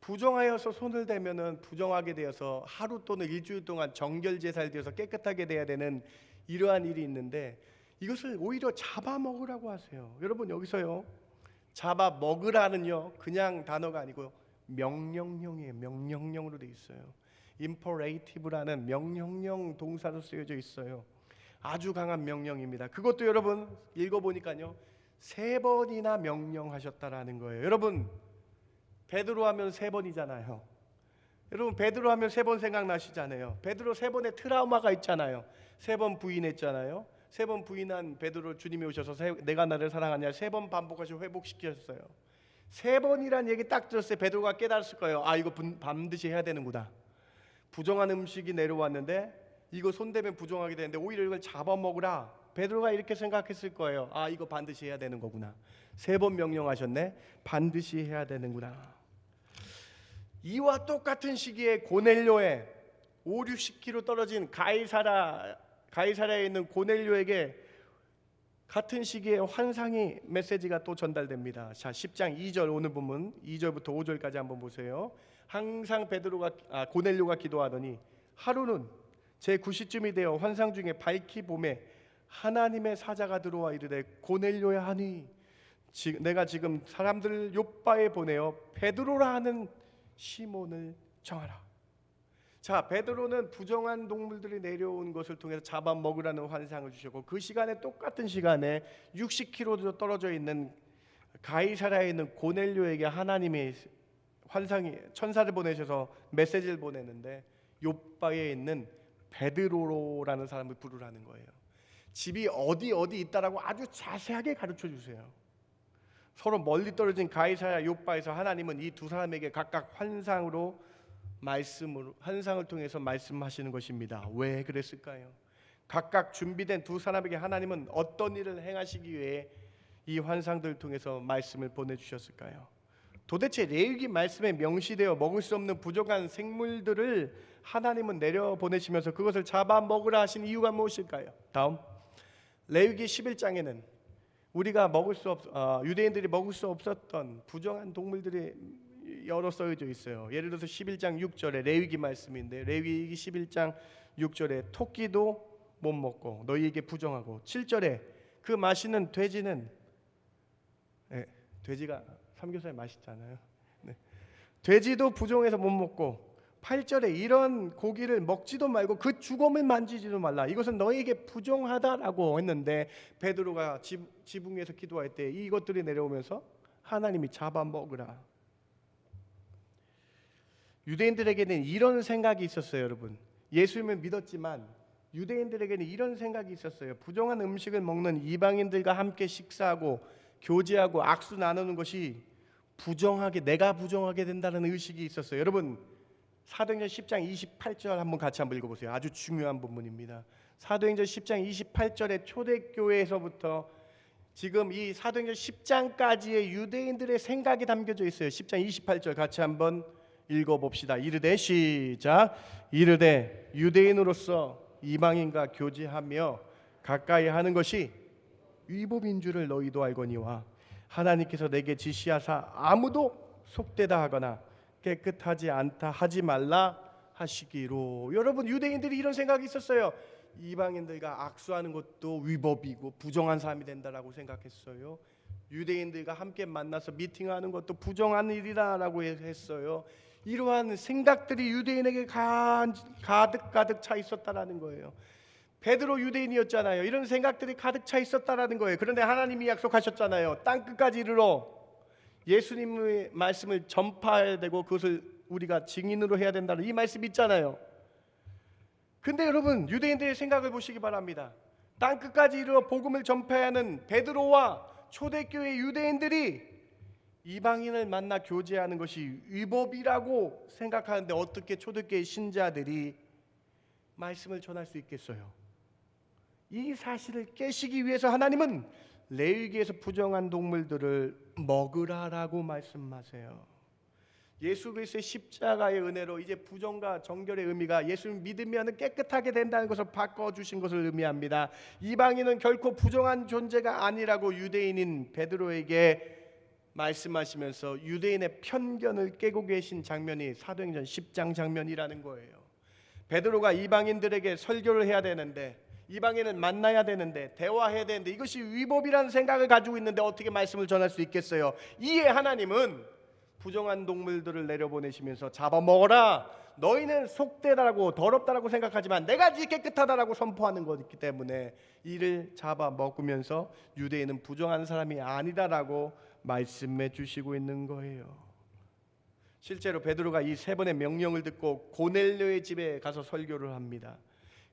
부정하여서 손을 대면은 부정하게 되어서 하루 또는 일주일 동안 정결 제사를 드려서 깨끗하게 돼야 되는 이러한 일이 있는데 이것을 오히려 잡아 먹으라고 하세요. 여러분 여기서요, 잡아 먹으라는요 그냥 단어가 아니고 명령형이에요. 명령형으로 돼 있어요. imperative라는 명령형 동사로 쓰여져 있어요. 아주 강한 명령입니다. 그것도 여러분 읽어보니까요 3번이나 명령하셨다라는 거예요. 여러분 베드로 하면 3번이잖아요. 여러분 베드로 하면 3번 생각나시잖아요. 베드로 3번의 트라우마가 있잖아요. 3번 부인했잖아요. 3번 부인한 베드로 주님이 오셔서 내가 나를 사랑하냐 3번 반복하시고 회복시키셨어요. 3번이란 얘기 딱 들었을 때 베드로가 깨달았을 거예요. 이거 반드시 해야 되는구나. 부정한 음식이 내려왔는데 이거 손대면 부정하게 되는데 오히려 이걸 잡아먹으라. 베드로가 이렇게 생각했을 거예요. 이거 반드시 해야 되는 거구나. 3번 명령하셨네. 반드시 해야 되는구나. 이와 똑같은 시기에 고넬료에 5-60km 떨어진 가이사랴에 있는 고넬료에게 같은 시기에 환상의 메시지가 또 전달됩니다. 자, 10장 2절 오늘 본문 2절부터 5절까지 한번 보세요. 항상 고넬료가 기도하더니 하루는 제 9시쯤이 되어 환상 중에 밝히 봄에 하나님의 사자가 들어와 이르되 고넬료야 하니 내가 지금 사람들 욥바에 보내어 베드로라 하는 시몬을 정하라. 자, 베드로는 부정한 동물들이 내려온 것을 통해서 잡아먹으라는 환상을 주셨고 그 시간에 똑같은 시간에 60km 떨어져 있는 가이사랴에 있는 고넬료에게 하나님이 천사를 보내셔서 메시지를 보내는데 욥바에 있는 베드로라는 사람을 부르라는 거예요. 집이 어디 있다라고 아주 자세하게 가르쳐 주세요. 서로 멀리 떨어진 가이사랴 욥바에서 하나님은 이 두 사람에게 각각 환상을 통해서 말씀하시는 것입니다. 왜 그랬을까요? 각각 준비된 두 사람에게 하나님은 어떤 일을 행하시기 위해 이 환상들을 통해서 말씀을 보내주셨을까요? 도대체 레위기 말씀에 명시되어 먹을 수 없는 부족한 생물들을 하나님은 내려보내시면서 그것을 잡아먹으라 하신 이유가 무엇일까요? 다음 레위기 11장에는 우리가 유대인들이 먹을 수 없었던 부정한 동물들이 여러 써져 있어요. 예를 들어서 11장 6절에 레위기 말씀인데 레위기 11장 6절에 토끼도 못 먹고 너희에게 부정하고 7절에 그 맛있는 돼지는 돼지가 삼겹살이 맛있잖아요. 돼지도 부정해서 못 먹고 8절에 이런 고기를 먹지도 말고 그 죽음을 만지지도 말라. 이것은 너희에게 부정하다라고 했는데 베드로가 지붕에서 기도할 때 이것들이 내려오면서 하나님이 잡아먹으라. 유대인들에게는 이런 생각이 있었어요. 여러분 예수님을 믿었지만 유대인들에게는 이런 생각이 있었어요. 부정한 음식을 먹는 이방인들과 함께 식사하고 교제하고 악수 나누는 것이 내가 부정하게 된다는 의식이 있었어요. 여러분 사도행전 10장 28절 한번 읽어보세요. 아주 중요한 본문입니다. 사도행전 10장 28절에 초대교회에서부터 지금 이 사도행전 10장까지의 유대인들의 생각이 담겨져 있어요. 10장 28절 같이 한번 읽어봅시다. 이르되 시작. 이르되 유대인으로서 이방인과 교제하며 가까이 하는 것이 위법인 줄을 너희도 알거니와 하나님께서 내게 지시하사 아무도 속되다 하거나 깨끗하지 않다 하지 말라 하시기로. 여러분 유대인들이 이런 생각이 있었어요. 이방인들과 악수하는 것도 위법이고 부정한 사람이 된다라고 생각했어요. 유대인들과 함께 만나서 미팅하는 것도 부정한 일이라고 했어요. 이러한 생각들이 유대인에게 가득 차 있었다라는 거예요. 베드로 유대인이었잖아요. 이런 생각들이 가득 차 있었다라는 거예요. 그런데 하나님이 약속하셨잖아요. 땅 끝까지 이르러 예수님의 말씀을 전파해야 되고 그것을 우리가 증인으로 해야 된다는 이 말씀이 있잖아요. 근데 여러분 유대인들의 생각을 보시기 바랍니다. 땅 끝까지 이르러 복음을 전파해야 하는 베드로와 초대교회 유대인들이 이방인을 만나 교제하는 것이 위법이라고 생각하는데 어떻게 초대교회 신자들이 말씀을 전할 수 있겠어요? 이 사실을 깨시기 위해서 하나님은 레위기에서 부정한 동물들을 먹으라라고 말씀하세요. 예수 그리스도의 십자가의 은혜로 이제 부정과 정결의 의미가 예수를 믿으면 깨끗하게 된다는 것을 바꿔주신 것을 의미합니다. 이방인은 결코 부정한 존재가 아니라고 유대인인 베드로에게 말씀하시면서 유대인의 편견을 깨고 계신 장면이 사도행전 10장 장면이라는 거예요. 베드로가 이방인들에게 설교를 해야 되는데, 이방인을 만나야 되는데, 대화해야 되는데, 이것이 위법이라는 생각을 가지고 있는데 어떻게 말씀을 전할 수 있겠어요? 이에 하나님은 부정한 동물들을 내려보내시면서 잡아먹어라. 너희는 속되다라고 더럽다라고 생각하지만 내가 네 깨끗하다라고 선포하는 것이기 때문에 이를 잡아먹으면서 유대인은 부정한 사람이 아니다라고 말씀해 주시고 있는 거예요. 실제로 베드로가 이 세 번의 명령을 듣고 고넬료의 집에 가서 설교를 합니다.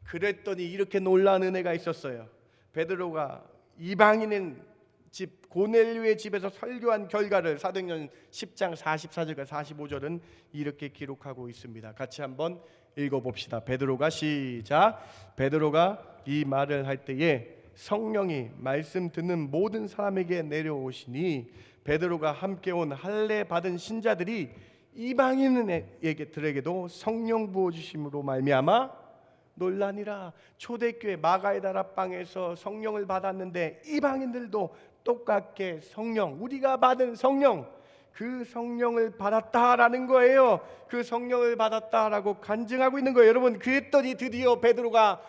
그랬더니 이렇게 놀라운 은혜가 있었어요. 베드로가 이방인인 집 고넬료의 집에서 설교한 결과를 사도행전 10장 44절과 45절은 이렇게 기록하고 있습니다. 같이 한번 읽어봅시다. 베드로가 시작. 베드로가 이 말을 할 때에 성령이 말씀 듣는 모든 사람에게 내려오시니 베드로가 함께 온 할례 받은 신자들이 이방인에게들에게도 성령 부어 주심으로 말미암아 놀라니라. 초대교회 마가의 다락방에서 성령을 받았는데 이방인들도 똑같게 성령, 우리가 받은 성령, 그 성령을 받았다라는 거예요. 그 성령을 받았다라고 간증하고 있는 거예요. 여러분, 그랬더니 드디어 베드로가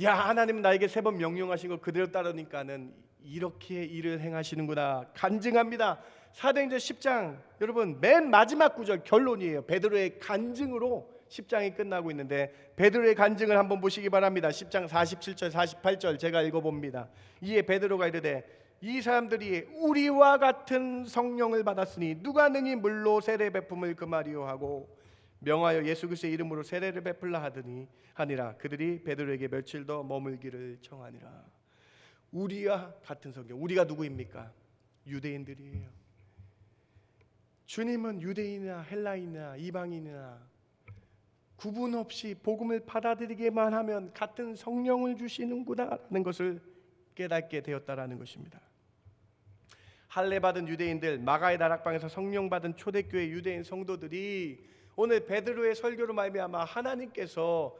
야, 하나님 나에게 세 번 명령하신 거 그대로 따르니까는 이렇게 일을 행하시는구나 간증합니다. 사도행전 10장 여러분 맨 마지막 구절 결론이에요. 베드로의 간증으로 10장이 끝나고 있는데 베드로의 간증을 한번 보시기 바랍니다. 10장 47절 48절 제가 읽어봅니다. 이에 베드로가 이르되 이 사람들이 우리와 같은 성령을 받았으니 누가 능히 물로 세례 베품을 금하리요 하고 명하여 예수 그리스도의 이름으로 세례를 베풀라 하더니 하니라. 그들이 베드로에게 며칠 더 머물기를 청하니라. 우리와 같은 성경. 우리가 누구입니까? 유대인들이에요. 주님은 유대인이나 헬라인이나 이방인이나 구분 없이 복음을 받아들이게만 하면 같은 성령을 주시는구나라는 것을 깨닫게 되었다라는 것입니다. 할례 받은 유대인들, 마가의 다락방에서 성령 받은 초대교회 유대인 성도들이 오늘 베드로의 설교로 말미암아 하나님께서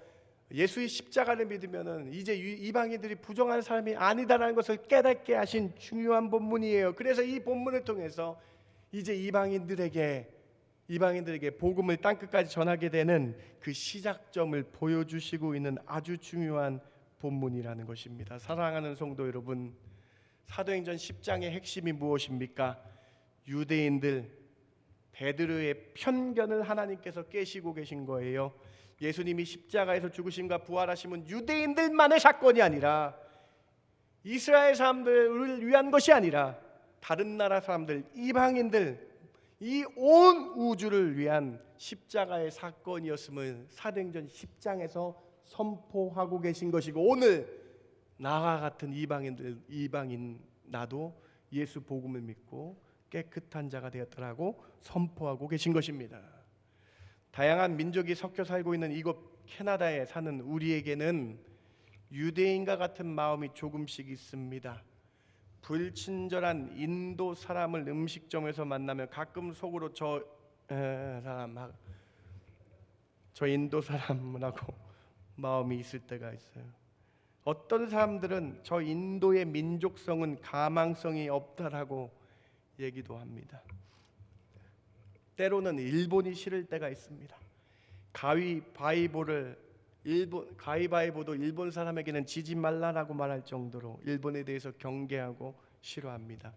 예수의 십자가를 믿으면은 이제 이방인들이 부정한 사람이 아니다라는 것을 깨닫게 하신 중요한 본문이에요. 그래서 이 본문을 통해서 이제 이방인들에게 복음을 땅끝까지 전하게 되는 그 시작점을 보여주시고 있는 아주 중요한 본문이라는 것입니다. 사랑하는 성도 여러분, 사도행전 10장의 핵심이 무엇입니까? 유대인들 베드로의 편견을 하나님께서 깨시고 계신 거예요. 예수님이 십자가에서 죽으심과 부활하심은 유대인들만의 사건이 아니라 이스라엘 사람들을 위한 것이 아니라 다른 나라 사람들, 이방인들, 이 온 우주를 위한 십자가의 사건이었음을 사도행전 10장에서 선포하고 계신 것이고 오늘 나와 같은 이방인 나도 예수 복음을 믿고 깨끗한 자가 되었더라고 선포하고 계신 것입니다. 다양한 민족이 섞여 살고 있는 이곳 캐나다에 사는 우리에게는 유대인과 같은 마음이 조금씩 있습니다. 불친절한 인도 사람을 음식점에서 만나면 가끔 속으로 저 인도 사람이라고 마음이 있을 때가 있어요. 어떤 사람들은 저 인도의 민족성은 가망성이 없다라고 얘기도 합니다. 때로는 일본이 싫을 때가 있습니다. 가위바위보도 일본 사람에게는 지지 말라라고 말할 정도로 일본에 대해서 경계하고 싫어합니다.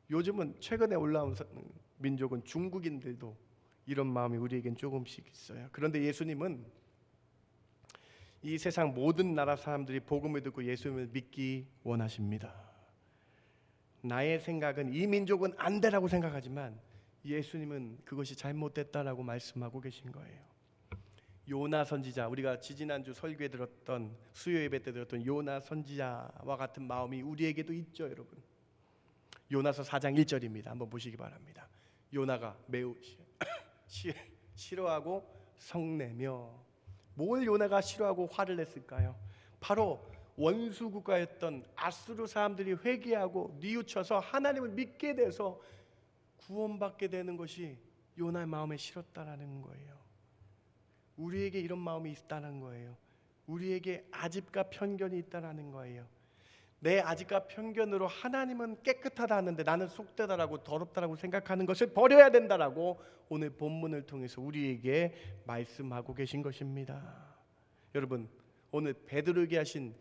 요즘은 최근에 올라온 민족은 중국인들도 이런 마음이 우리에겐 조금씩 있어요. 그런데 예수님은 이 세상 모든 나라 사람들이 복음을 듣고 예수님을 믿기 원하십니다. 나의 생각은 이 민족은 안 되라고 생각하지만 예수님은 그것이 잘못됐다라고 말씀하고 계신 거예요. 요나 선지자, 우리가 지지난주 설교에 들었던 수요 예배 때 들었던 요나 선지자와 같은 마음이 우리에게도 있죠, 여러분. 요나서 4장 1절입니다. 한번 보시기 바랍니다. 요나가 매우 싫어하고 성내며, 뭘 요나가 싫어하고 화를 냈을까요? 바로 원수 국가였던 아수르 사람들이 회개하고 뉘우쳐서 하나님을 믿게 돼서 구원받게 되는 것이 요나의 마음에 싫었다라는 거예요. 우리에게 이런 마음이 있다는 거예요. 우리에게 아집과 편견이 있다라는 거예요. 내 아집과 편견으로 하나님은 깨끗하다 하는데 나는 속되다라고 더럽다라고 생각하는 것을 버려야 된다라고 오늘 본문을 통해서 우리에게 말씀하고 계신 것입니다. 여러분, 오늘 베드로에게 하신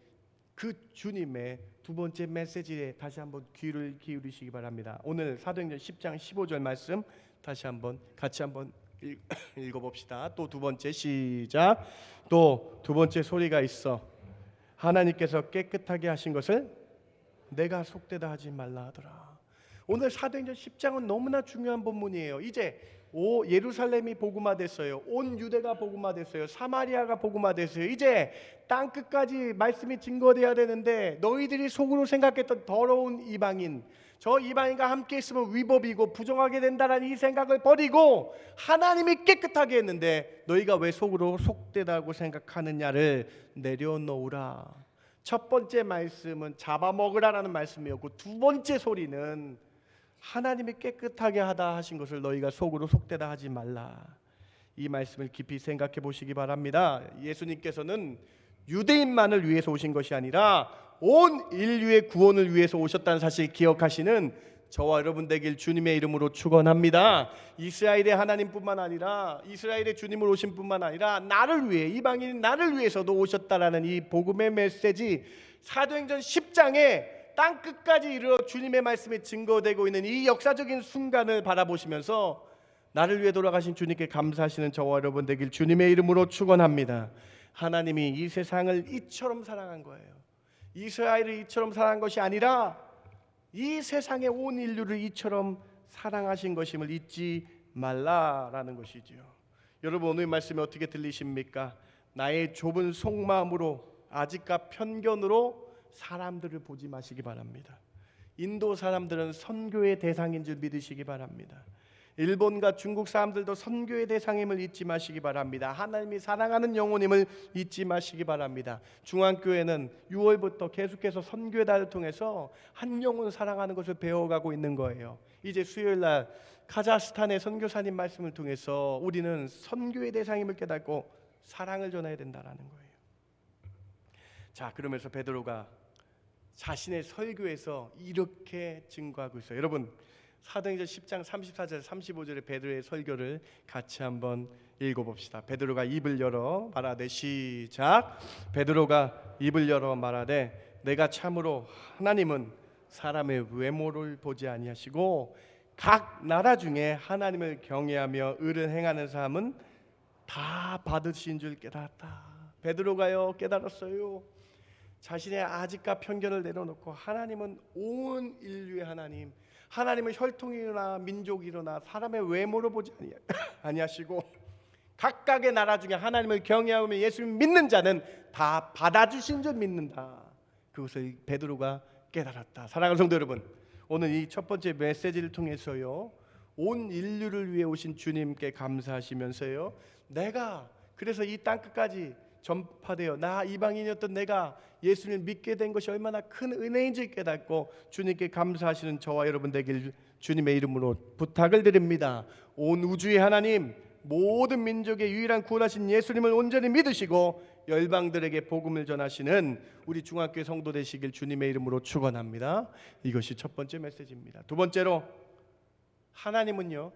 그 주님의 두 번째 메시지에 다시 한번 귀를 기울이시기 바랍니다. 오늘 사도행전 10장 15절 말씀 다시 한번 같이 한번 읽어봅시다. 또 두 번째, 시작. 또 두 번째 소리가 있어 하나님께서 깨끗하게 하신 것을 내가 속되다 하지 말라 하더라. 오늘 사도행전 10장은 너무나 중요한 본문이에요. 이제 예루살렘이 복음화됐어요. 온 유대가 복음화됐어요. 사마리아가 복음화됐어요. 이제 땅 끝까지 말씀이 증거돼야 되는데 너희들이 속으로 생각했던 더러운 이방인, 저 이방인과 함께 있으면 위법이고 부정하게 된다는 이 생각을 버리고 하나님이 깨끗하게 했는데 너희가 왜 속으로 속되다고 생각하느냐를 내려놓으라. 첫 번째 말씀은 잡아먹으라라는 말씀이었고, 두 번째 소리는 하나님이 깨끗하게 하다 하신 것을 너희가 속으로 속되다 하지 말라. 이 말씀을 깊이 생각해 보시기 바랍니다. 예수님께서는 유대인만을 위해서 오신 것이 아니라 온 인류의 구원을 위해서 오셨다는 사실 기억하시는 저와 여러분 되길 주님의 이름으로 축원합니다. 이스라엘의 하나님뿐만 아니라 이스라엘의 주님을 오신 뿐만 아니라 나를 위해, 이방인 나를 위해서도 오셨다라는 이 복음의 메시지, 사도행전 10장에 땅 끝까지 이르러 주님의 말씀이 증거되고 있는 이 역사적인 순간을 바라보시면서 나를 위해 돌아가신 주님께 감사하시는 저와 여러분 되길 주님의 이름으로 축원합니다. 하나님이 이 세상을 이처럼 사랑한 거예요. 이스라엘을 이처럼 사랑한 것이 아니라 이 세상의 온 인류를 이처럼 사랑하신 것임을 잊지 말라라는 것이지요. 여러분, 오늘 말씀이 어떻게 들리십니까? 나의 좁은 속마음으로 아직과 편견으로 사람들을 보지 마시기 바랍니다. 인도 사람들은 선교의 대상인 줄 믿으시기 바랍니다. 일본과 중국 사람들도 선교의 대상임을 잊지 마시기 바랍니다. 하나님이 사랑하는 영혼임을 잊지 마시기 바랍니다. 중앙교회는 6월부터 계속해서 선교의 달을 통해서 한 영혼 사랑하는 것을 배워가고 있는 거예요. 이제 수요일날 카자흐스탄의 선교사님 말씀을 통해서 우리는 선교의 대상임을 깨닫고 사랑을 전해야 된다는 거예요. 자, 그러면서 베드로가 자신의 설교에서 이렇게 증거하고 있어요. 여러분, 사도행전 10장 34절 35절의 베드로의 설교를 같이 한번 읽어봅시다. 베드로가 입을 열어 말하되, 시작. 베드로가 입을 열어 말하되, 내가 참으로 하나님은 사람의 외모를 보지 아니하시고 각 나라 중에 하나님을 경외하며 의를 행하는 사람은 다 받으신 줄 깨달았다. 베드로가요 깨달았어요. 자신의 아집과 편견을 내려놓고 하나님은 온 인류의 하나님, 하나님은 혈통이나 민족이나 사람의 외모로 보지 아니하시고 각각의 나라 중에 하나님을 경외하며 예수를 믿는 자는 다 받아주신 줄 믿는다. 그것을 베드로가 깨달았다. 사랑하는 성도 여러분, 오늘 이 첫 번째 메시지를 통해서요, 온 인류를 위해 오신 주님께 감사하시면서요, 내가 그래서 이 땅 끝까지 전파되어 나 이방인이었던 내가 예수님을 믿게 된 것이 얼마나 큰 은혜인지 깨닫고 주님께 감사하시는 저와 여러분 되길 주님의 이름으로 부탁을 드립니다. 온 우주의 하나님, 모든 민족의 유일한 구원하신 예수님을 온전히 믿으시고 열방들에게 복음을 전하시는 우리 중앙교회 성도 되시길 주님의 이름으로 축원합니다. 이것이 첫 번째 메시지입니다. 두 번째로, 하나님은요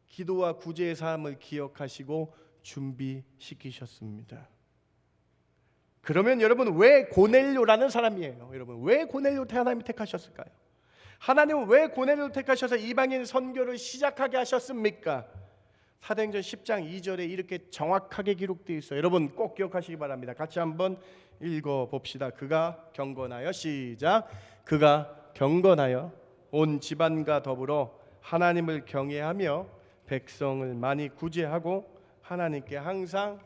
기도와 구제의 삶을 기억하시고 준비시키셨습니다. 그러면 여러분, 왜 고넬료라는 사람이에요? 여러분, 왜 고넬료 하나님이 택하셨을까요? 하나님은 왜 고넬료를 택하셔서 이방인 선교를 시작하게 하셨습니까? 사도행전 10장 2절에 이렇게 정확하게 기록되어 있어요. 여러분 꼭 기억하시기 바랍니다. 같이 한번 읽어봅시다. 그가 경건하여, 시작. 그가 경건하여 온 집안과 더불어 하나님을 경외하며 백성을 많이 구제하고 하나님께 항상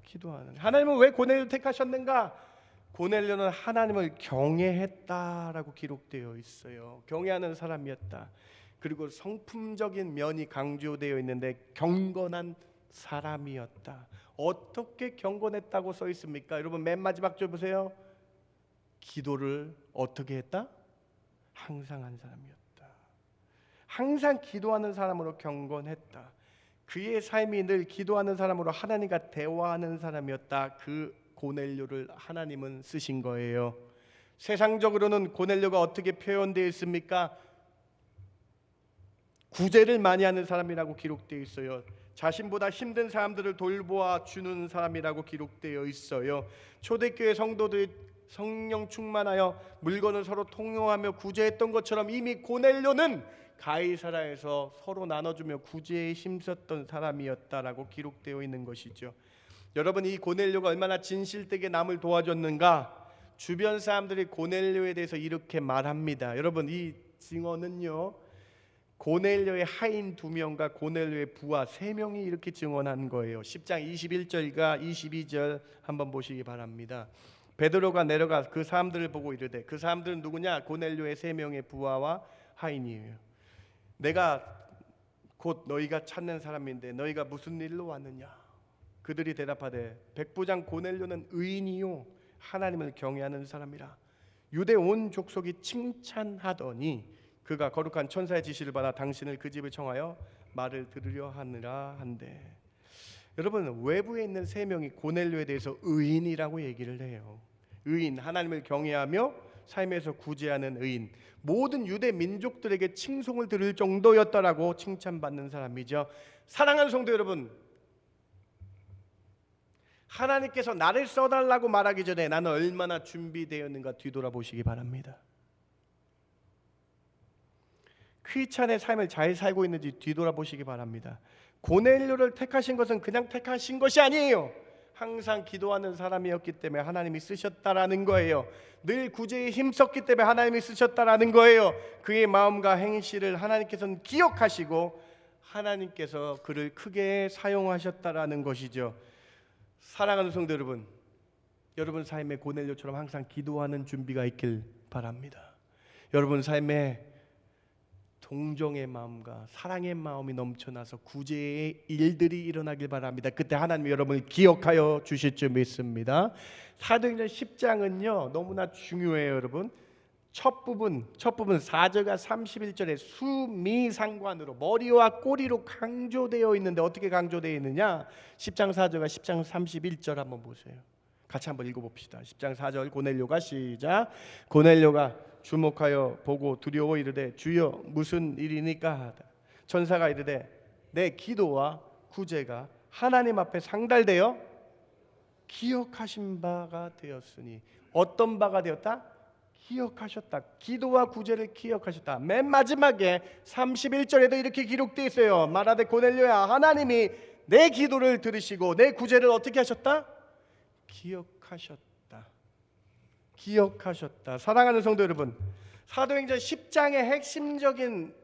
기도하는. 하나님은 왜 고넬료를 택하셨는가? 고넬료는 하나님을 경외했다라고 기록되어 있어요. 경외하는 사람이었다. 그리고 성품적인 면이 강조되어 있는데 경건한 사람이었다. 어떻게 경건했다고 써 있습니까? 여러분 맨 마지막 줄 보세요. 기도를 어떻게 했다? 항상 한 사람이었다. 항상 기도하는 사람으로 경건했다. 그의 삶이 늘 기도하는 사람으로 하나님과 대화하는 사람이었다. 그 고넬료를 하나님은 쓰신 거예요. 세상적으로는 고넬료가 어떻게 표현되어 있습니까? 구제를 많이 하는 사람이라고 기록되어 있어요. 자신보다 힘든 사람들을 돌보아 주는 사람이라고 기록되어 있어요. 초대교회 성도들이 성령 충만하여 물건을 서로 통용하며 구제했던 것처럼 이미 고넬료는 가이사라에서 서로 나눠주며 구제에 힘썼던 사람이었다라고 기록되어 있는 것이죠. 여러분, 이 고넬료가 얼마나 진실되게 남을 도와줬는가? 주변 사람들이 고넬료에 대해서 이렇게 말합니다. 여러분, 이 증언은요, 고넬료의 하인 2명과 고넬료의 부하 3명이 이렇게 증언한 거예요. 10장 21절과 22절 한번 보시기 바랍니다. 베드로가 내려가 그 사람들을 보고 이르되, 그 사람들은 누구냐? 고넬료의 3명의 부하와 하인이에요. 내가 곧 너희가 찾는 사람인데 너희가 무슨 일로 왔느냐? 그들이 대답하되, 백부장 고넬료는 의인이요 하나님을 경외하는 사람이라 유대 온 족속이 칭찬하더니 그가 거룩한 천사의 지시를 받아 당신을 그 집을 청하여 말을 들으려 하느라 한대. 여러분, 외부에 있는 3명이 고넬료에 대해서 의인이라고 얘기를 해요. 의인, 하나님을 경외하며 삶에서 구제하는 의인, 모든 유대 민족들에게 칭송을 들을 정도였다라고 칭찬받는 사람이죠. 사랑하는 성도 여러분, 하나님께서 나를 써달라고 말하기 전에 나는 얼마나 준비되었는가 뒤돌아보시기 바랍니다. 크리스찬의 삶을 잘 살고 있는지 뒤돌아보시기 바랍니다. 고넬료를 택하신 것은 그냥 택하신 것이 아니에요. 항상 기도하는 사람이었기 때문에 하나님이 쓰셨다라는 거예요. 늘 구제에 힘썼기 때문에 하나님이 쓰셨다라는 거예요. 그의 마음과 행실을 하나님께서는 기억하시고 하나님께서 그를 크게 사용하셨다라는 것이죠. 사랑하는 성도 여러분, 여러분 삶에 고넬료처럼 항상 기도하는 준비가 있길 바랍니다. 여러분 삶에 동정의 마음과 사랑의 마음이 넘쳐나서 구제의 일들이 일어나길 바랍니다. 그때 하나님이 여러분을 기억하여 주실 줄 믿습니다. 사도행전 10장은요 너무나 중요해요. 여러분, 첫 부분 4절과 31절에 수미상관으로 머리와 꼬리로 강조되어 있는데 어떻게 강조되어 있느냐? 10장 4절과 10장 31절 한번 보세요. 같이 한번 읽어봅시다. 10장 4절 고넬료가 시작. 고넬료가 주목하여 보고 두려워 이르되 주여 무슨 일이니까 하다. 천사가 이르되 내 기도와 구제가 하나님 앞에 상달되어 기억하신 바가 되었으니. 어떤 바가 되었다? 기억하셨다. 기도와 구제를 기억하셨다. 맨 마지막에 31절에도 이렇게 기록되어 있어요. 말하되 고넬료야, 하나님이 내 기도를 들으시고 내 구제를 어떻게 하셨다? 기억하셨다. 기억하셨다. 사랑하는 성도 여러분, 사도행전 10장의 핵심적인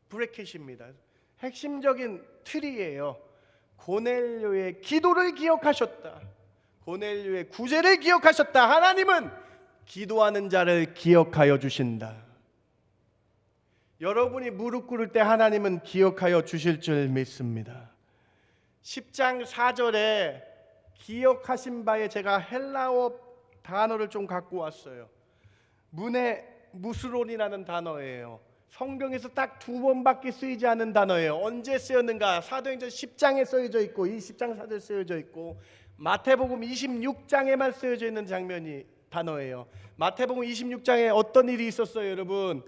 브래킷입니다. 핵심적인 틀이에요. 고넬료의 기도를 기억하셨다. 고넬료의 구제를 기억하셨다. 하나님은 기도하는 자를 기억하여 주신다. 여러분이 무릎 꿇을 때 하나님은 기억하여 주실 줄 믿습니다. 10장 4절에 기억하신 바에 제가 헬라어 단어를 좀 갖고 왔어요. 문에 무스론이라는 단어예요. 성경에서 딱 2번밖에 쓰이지 않은 단어예요. 언제 쓰였는가? 사도행전 10장에 쓰여져 있고 20장 4절 쓰여져 있고 마태복음 26장에만 쓰여져 있는 단어예요. 마태복음 26장에 어떤 일이 있었어요, 여러분?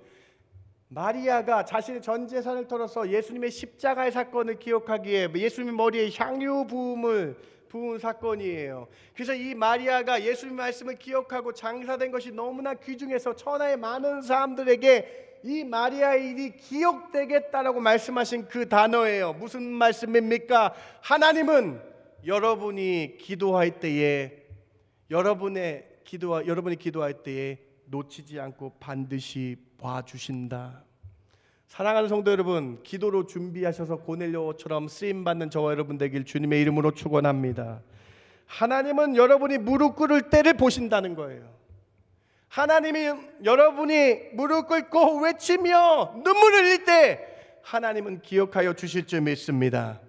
마리아가 자신의 전 재산을 털어서 예수님의 십자가의 사건을 기억하기에 예수님 머리에 향유 부음을 부은 사건이에요. 그래서 이 마리아가 예수님 말씀을 기억하고 장사된 것이 너무나 귀중해서 천하의 많은 사람들에게 이 마리아의 일이 기억되겠다라고 말씀하신 그 단어예요. 무슨 말씀입니까? 하나님은 여러분이 기도할 때에 여러분이 기도할 때에 놓치지 않고 반드시 봐주신다. 사랑하는 성도 여러분, 기도로 준비하셔서 고넬료처럼 쓰임받는 저와 여러분 되길 주님의 이름으로 축원합니다. 하나님은 여러분이 무릎 꿇을 때를 보신다는 거예요. 하나님이 여러분이 무릎 꿇고 외치며 눈물을 흘릴 때 하나님은 기억하여 주실 줄 믿습니다.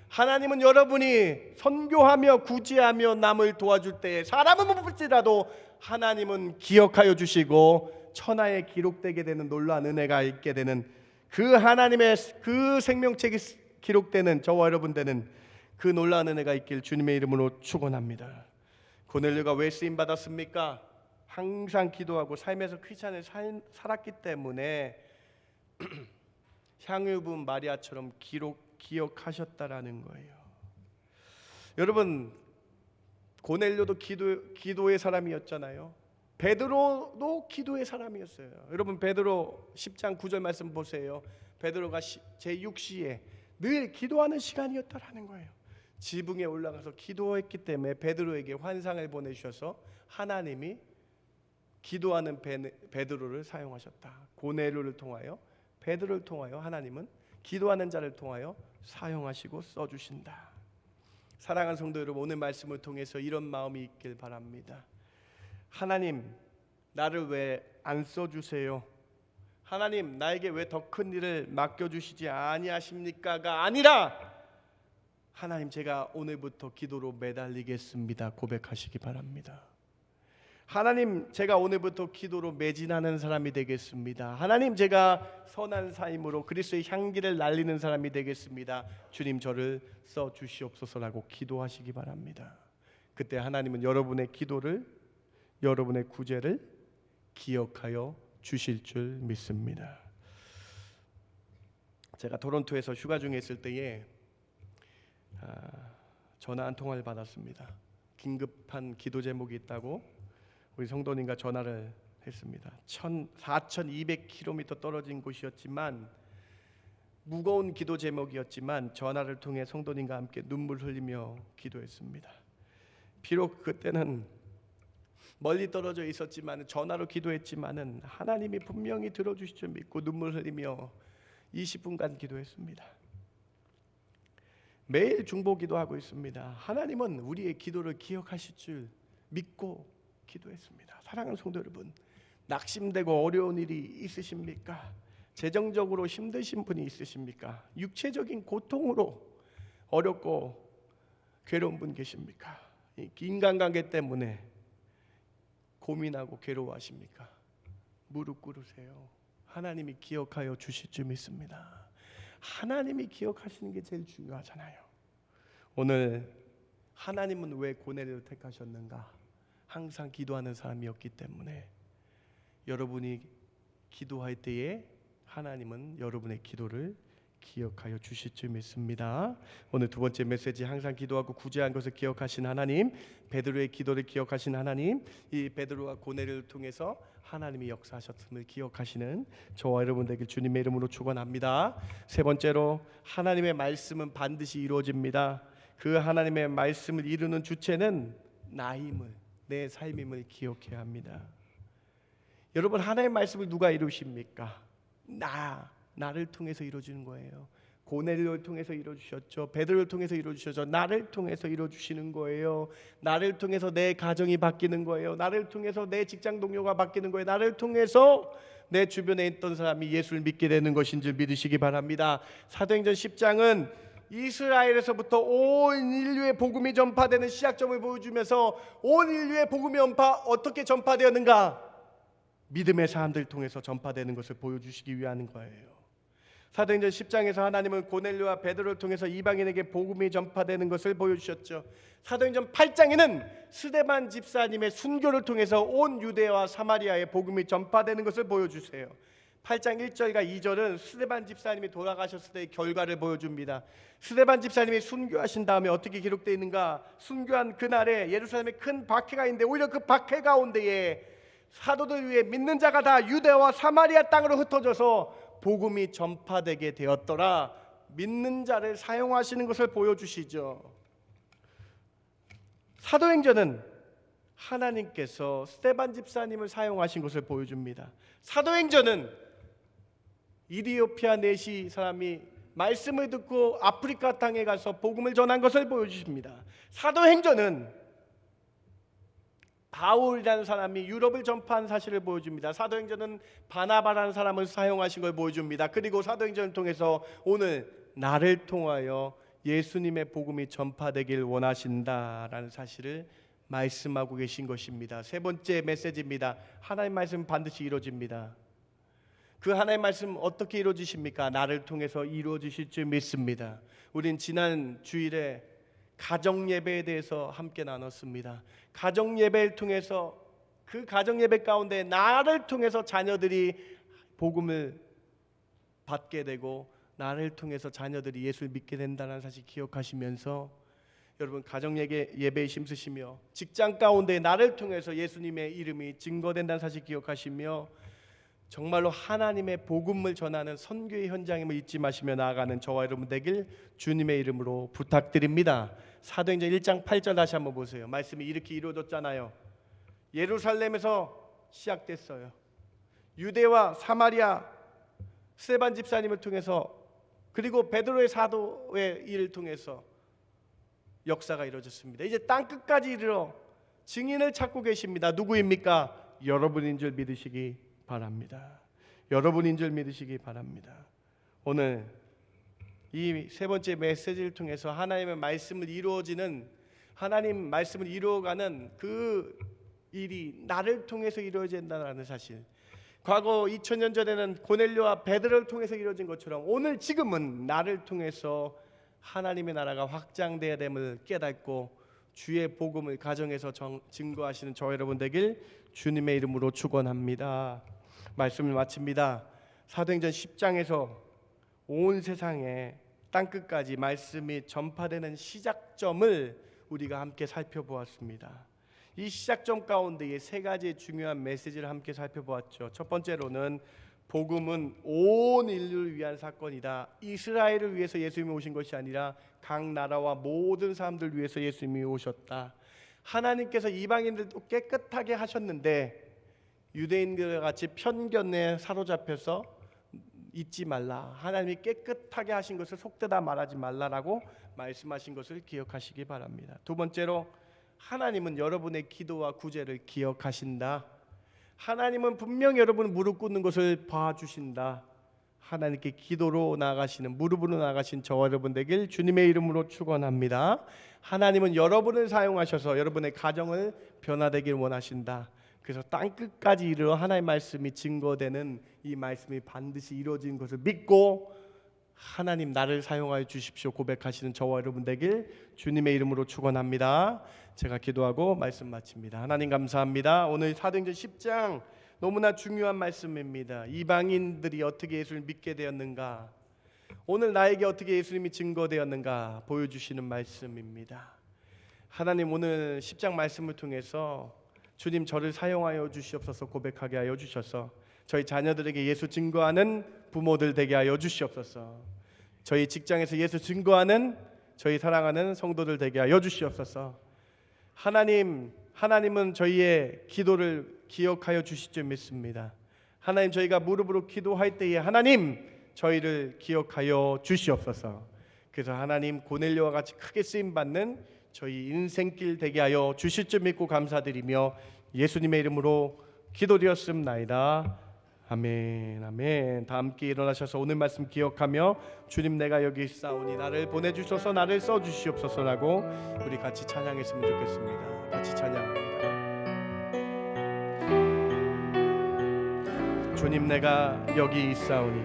하나님은 여러분이 선교하며 구제하며 남을 도와줄 때 사람은 못 볼지라도 하나님은 기억하여 주시고 천하에 기록되게 되는 놀라운 은혜가 있게 되는 그 하나님의 그 생명책이 기록되는 저와 여러분 되는 그 놀라운 은혜가 있길 주님의 이름으로 축원합니다. 고넬료가 왜 쓰임 받았습니까? 항상 기도하고 삶에서 크리스찬을 살았기 때문에 향유 부은 마리아처럼 기억하셨다라는 거예요. 여러분, 고넬료도 기도의 사람이었잖아요. 베드로도 기도의 사람이었어요. 여러분, 베드로 10장 9절 말씀 보세요. 베드로가 제6시에 늘 기도하는 시간이었다라는 거예요. 지붕에 올라가서 기도했기 때문에 베드로에게 환상을 보내주셔서 하나님이 기도하는 베드로를 사용하셨다. 고넬료를 통하여, 베드로를 통하여 하나님은 기도하는 자를 통하여 사용하시고 써주신다. 사랑하는 성도 여러분, 오늘 말씀을 통해서 이런 마음이 있길 바랍니다. 하나님, 나를 왜 안 써주세요? 하나님, 나에게 왜 더 큰 일을 맡겨주시지 아니하십니까가 아니라 하나님, 제가 오늘부터 기도로 매달리겠습니다 고백하시기 바랍니다. 하나님, 제가 오늘부터 기도로 매진하는 사람이 되겠습니다. 하나님, 제가 선한 삶으로 그리스도의 향기를 날리는 사람이 되겠습니다. 주님, 저를 써주시옵소서라고 기도하시기 바랍니다. 그때 하나님은 여러분의 기도를, 여러분의 구제를 기억하여 주실 줄 믿습니다. 제가 토론토에서 휴가 중에 있을 때에 전화 한 통화를 받았습니다. 긴급한 기도 제목이 있다고 우리 성도님과 전화를 했습니다. 4,200km 떨어진 곳이었지만 무거운 기도 제목이었지만 전화를 통해 성도님과 함께 눈물 흘리며 기도했습니다. 비록 그때는 멀리 떨어져 있었지만 전화로 기도했지만은 하나님이 분명히 들어주실 줄 믿고 눈물 흘리며 20분간 기도했습니다. 매일 중보 기도하고 있습니다. 하나님은 우리의 기도를 기억하실 줄 믿고 기도했습니다. 사랑하는 성도 여러분, 낙심되고 어려운 일이 있으십니까? 재정적으로 힘드신 분이 있으십니까? 육체적인 고통으로 어렵고 괴로운 분 계십니까? 인간관계 때문에 고민하고 괴로워하십니까? 무릎 꿇으세요. 하나님이 기억하여 주실 줄 믿습니다. 하나님이 기억하시는 게 제일 중요하잖아요. 오늘 하나님은 왜 고넬료를 택하셨는가? 항상 기도하는 사람이었기 때문에 여러분이 기도할 때에 하나님은 여러분의 기도를 기억하여 주실 줄 믿습니다. 오늘 두 번째 메시지, 항상 기도하고 구제한 것을 기억하신 하나님, 베드로의 기도를 기억하신 하나님, 이 베드로와 고넬료를 통해서 하나님이 역사하셨음을 기억하시는 저와 여러분 되길 주님의 이름으로 축원합니다. 세 번째로, 하나님의 말씀은 반드시 이루어집니다. 그 하나님의 말씀을 이루는 주체는 나임을, 내 삶임을 기억해야 합니다. 여러분, 하나님의 말씀을 누가 이루십니까? 나를 통해서 이루어지는 거예요. 고넬료를 통해서 이루어주셨죠. 베드로를 통해서 이루어주셨죠. 나를 통해서 이루어주시는 거예요. 나를 통해서 내 가정이 바뀌는 거예요. 나를 통해서 내 직장 동료가 바뀌는 거예요. 나를 통해서 내 주변에 있던 사람이 예수를 믿게 되는 것인 줄 믿으시기 바랍니다. 사도행전 10장은 이스라엘에서부터 온 인류의 복음이 전파되는 시작점을 보여주면서 온 인류의 복음이 어떻게 전파되었는가? 믿음의 사람들 통해서 전파되는 것을 보여주시기 위한 거예요. 사도행전 10장에서 하나님은 고넬료와 베드로를 통해서 이방인에게 복음이 전파되는 것을 보여주셨죠. 사도행전 8장에는 스데반 집사님의 순교를 통해서 온 유대와 사마리아에 복음이 전파되는 것을 보여주세요. 8장 1절과 2절은 스데반 집사님이 돌아가셨을 때의 결과를 보여줍니다. 스데반 집사님이 순교하신 다음에 어떻게 기록되어 있는가? 순교한 그날에 예루살렘에 큰 박해가 있는데 오히려 그 박해 가운데에 사도들 위해 믿는 자가 다 유대와 사마리아 땅으로 흩어져서 복음이 전파되게 되었더라. 믿는 자를 사용하시는 것을 보여주시죠. 사도행전은 하나님께서 스데반 집사님을 사용하신 것을 보여줍니다. 사도행전은 이디오피아 내시 사람이 말씀을 듣고 아프리카 땅에 가서 복음을 전한 것을 보여주십니다. 사도행전은 바울이라는 사람이 유럽을 전파한 사실을 보여줍니다. 사도행전은 바나바라는 사람을 사용하신 걸 보여줍니다. 그리고 사도행전을 통해서 오늘 나를 통하여 예수님의 복음이 전파되길 원하신다라는 사실을 말씀하고 계신 것입니다. 세 번째 메시지입니다. 하나님 말씀 반드시 이루어집니다. 그 하나님 말씀 어떻게 이루어지십니까? 나를 통해서 이루어지실 줄 믿습니다. 우린 지난 주일에 가정 예배에 대해서 함께 나눴습니다. 가정 예배를 통해서 그 가정 예배 가운데 나를 통해서 자녀들이 복음을 받게 되고 나를 통해서 자녀들이 예수를 믿게 된다는 사실 기억하시면서 여러분 가정 예배에 힘쓰시며 직장 가운데 나를 통해서 예수님의 이름이 증거된다는 사실 기억하시며 정말로 하나님의 복음을 전하는 선교의 현장임을 잊지 마시며 나아가는 저와 여러분 되길 주님의 이름으로 부탁드립니다. 사도행전 1장 8절 다시 한번 보세요. 말씀이 이렇게 이루어졌잖아요. 예루살렘에서 시작됐어요. 유대와 사마리아 스데반 집사님을 통해서 그리고 베드로의 사도의 일을 통해서 역사가 이루어졌습니다. 이제 땅끝까지 이르러 증인을 찾고 계십니다. 누구입니까? 여러분인 줄 믿으시기 바랍니다. 여러분인 줄 믿으시기 바랍니다. 오늘 이 세 번째 메시지를 통해서 하나님의 말씀을 이루어지는 하나님 말씀을 이루어가는 그 일이 나를 통해서 이루어진다는 사실. 과거 2000년 전에는 고넬료와 베드로를 통해서 이루어진 것처럼 오늘 지금은 나를 통해서 하나님의 나라가 확장되어야 됨을 깨닫고 주의 복음을 가정에서 증거하시는 저 여러분 되길 주님의 이름으로 축원합니다. 말씀을 마칩니다. 사도행전 10장에서 온 세상에 땅끝까지 말씀이 전파되는 시작점을 우리가 함께 살펴보았습니다. 이 시작점 가운데에 세 가지의 중요한 메시지를 함께 살펴보았죠. 첫 번째로는 복음은 온 인류를 위한 사건이다. 이스라엘을 위해서 예수님이 오신 것이 아니라 각 나라와 모든 사람들을 위해서 예수님이 오셨다. 하나님께서 이방인들도 깨끗하게 하셨는데 유대인들과 같이 편견에 사로잡혀서 잊지 말라. 하나님이 깨끗하게 하신 것을 속되다 말하지 말라라고 말씀하신 것을 기억하시기 바랍니다. 두 번째로 하나님은 여러분의 기도와 구제를 기억하신다. 하나님은 분명히 여러분 무릎 꿇는 것을 봐주신다. 하나님께 기도로 나아가시는 무릎으로 나아가신 저와 여러분 되길 주님의 이름으로 축원합니다. 하나님은 여러분을 사용하셔서 여러분의 가정을 변화되길 원하신다. 그래서 땅끝까지 이르러 하나님의 말씀이 증거되는 이 말씀이 반드시 이루어진 것을 믿고 하나님 나를 사용하여 주십시오 고백하시는 저와 여러분 되길 주님의 이름으로 축원합니다. 제가 기도하고 말씀 마칩니다. 하나님 감사합니다. 오늘 사도행전 10장 너무나 중요한 말씀입니다. 이방인들이 어떻게 예수를 믿게 되었는가, 오늘 나에게 어떻게 예수님이 증거되었는가 보여주시는 말씀입니다. 하나님 오늘 10장 말씀을 통해서 주님 저를 사용하여 주시옵소서 고백하게 하여 주셔서 저희 자녀들에게 예수 증거하는 부모들 되게 하여 주시옵소서. 저희 직장에서 예수 증거하는 저희 사랑하는 성도들 되게 하여 주시옵소서. 하나님은 저희의 기도를 기억하여 주실 줄 믿습니다. 하나님 저희가 무릎으로 기도할 때에 하나님 저희를 기억하여 주시옵소서. 그래서 하나님 고넬료와 같이 크게 쓰임 받는 저희 인생길 되게 하여 주실 줄 믿고 감사드리며 예수님의 이름으로 기도드렸습나이다. 아멘 아멘. 다 함께 일어나셔서 오늘 말씀 기억하며 주님 내가 여기 있사오니 나를 보내주셔서 나를 써주시옵소서라고 우리 같이 찬양했으면 좋겠습니다. 같이 찬양합니다. 주님 내가 여기 있사오니